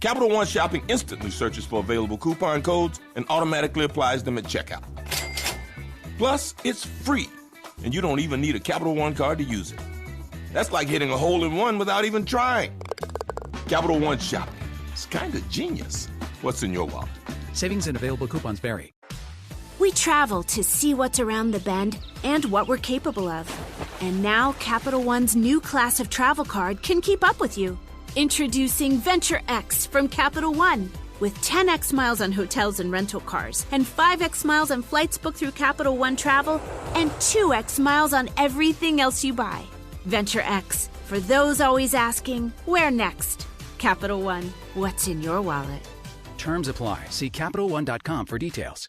Capital One Shopping instantly searches for available coupon codes and automatically applies them at checkout. Plus, it's free, and you don't even need a Capital One card to use it. That's like hitting a hole in one without even trying. Capital One Shopping. It's kind of genius. What's in your wallet? Savings and available coupons vary. We travel to see what's around the bend and what we're capable of. And now Capital One's new class of travel card can keep up with you. Introducing Venture X from Capital One. With 10x miles on hotels and rental cars, and 5x miles on flights booked through Capital One Travel, and 2x miles on everything else you buy. Venture X, for those always asking, where next? Capital One, what's in your wallet? Terms apply. See CapitalOne.com for details.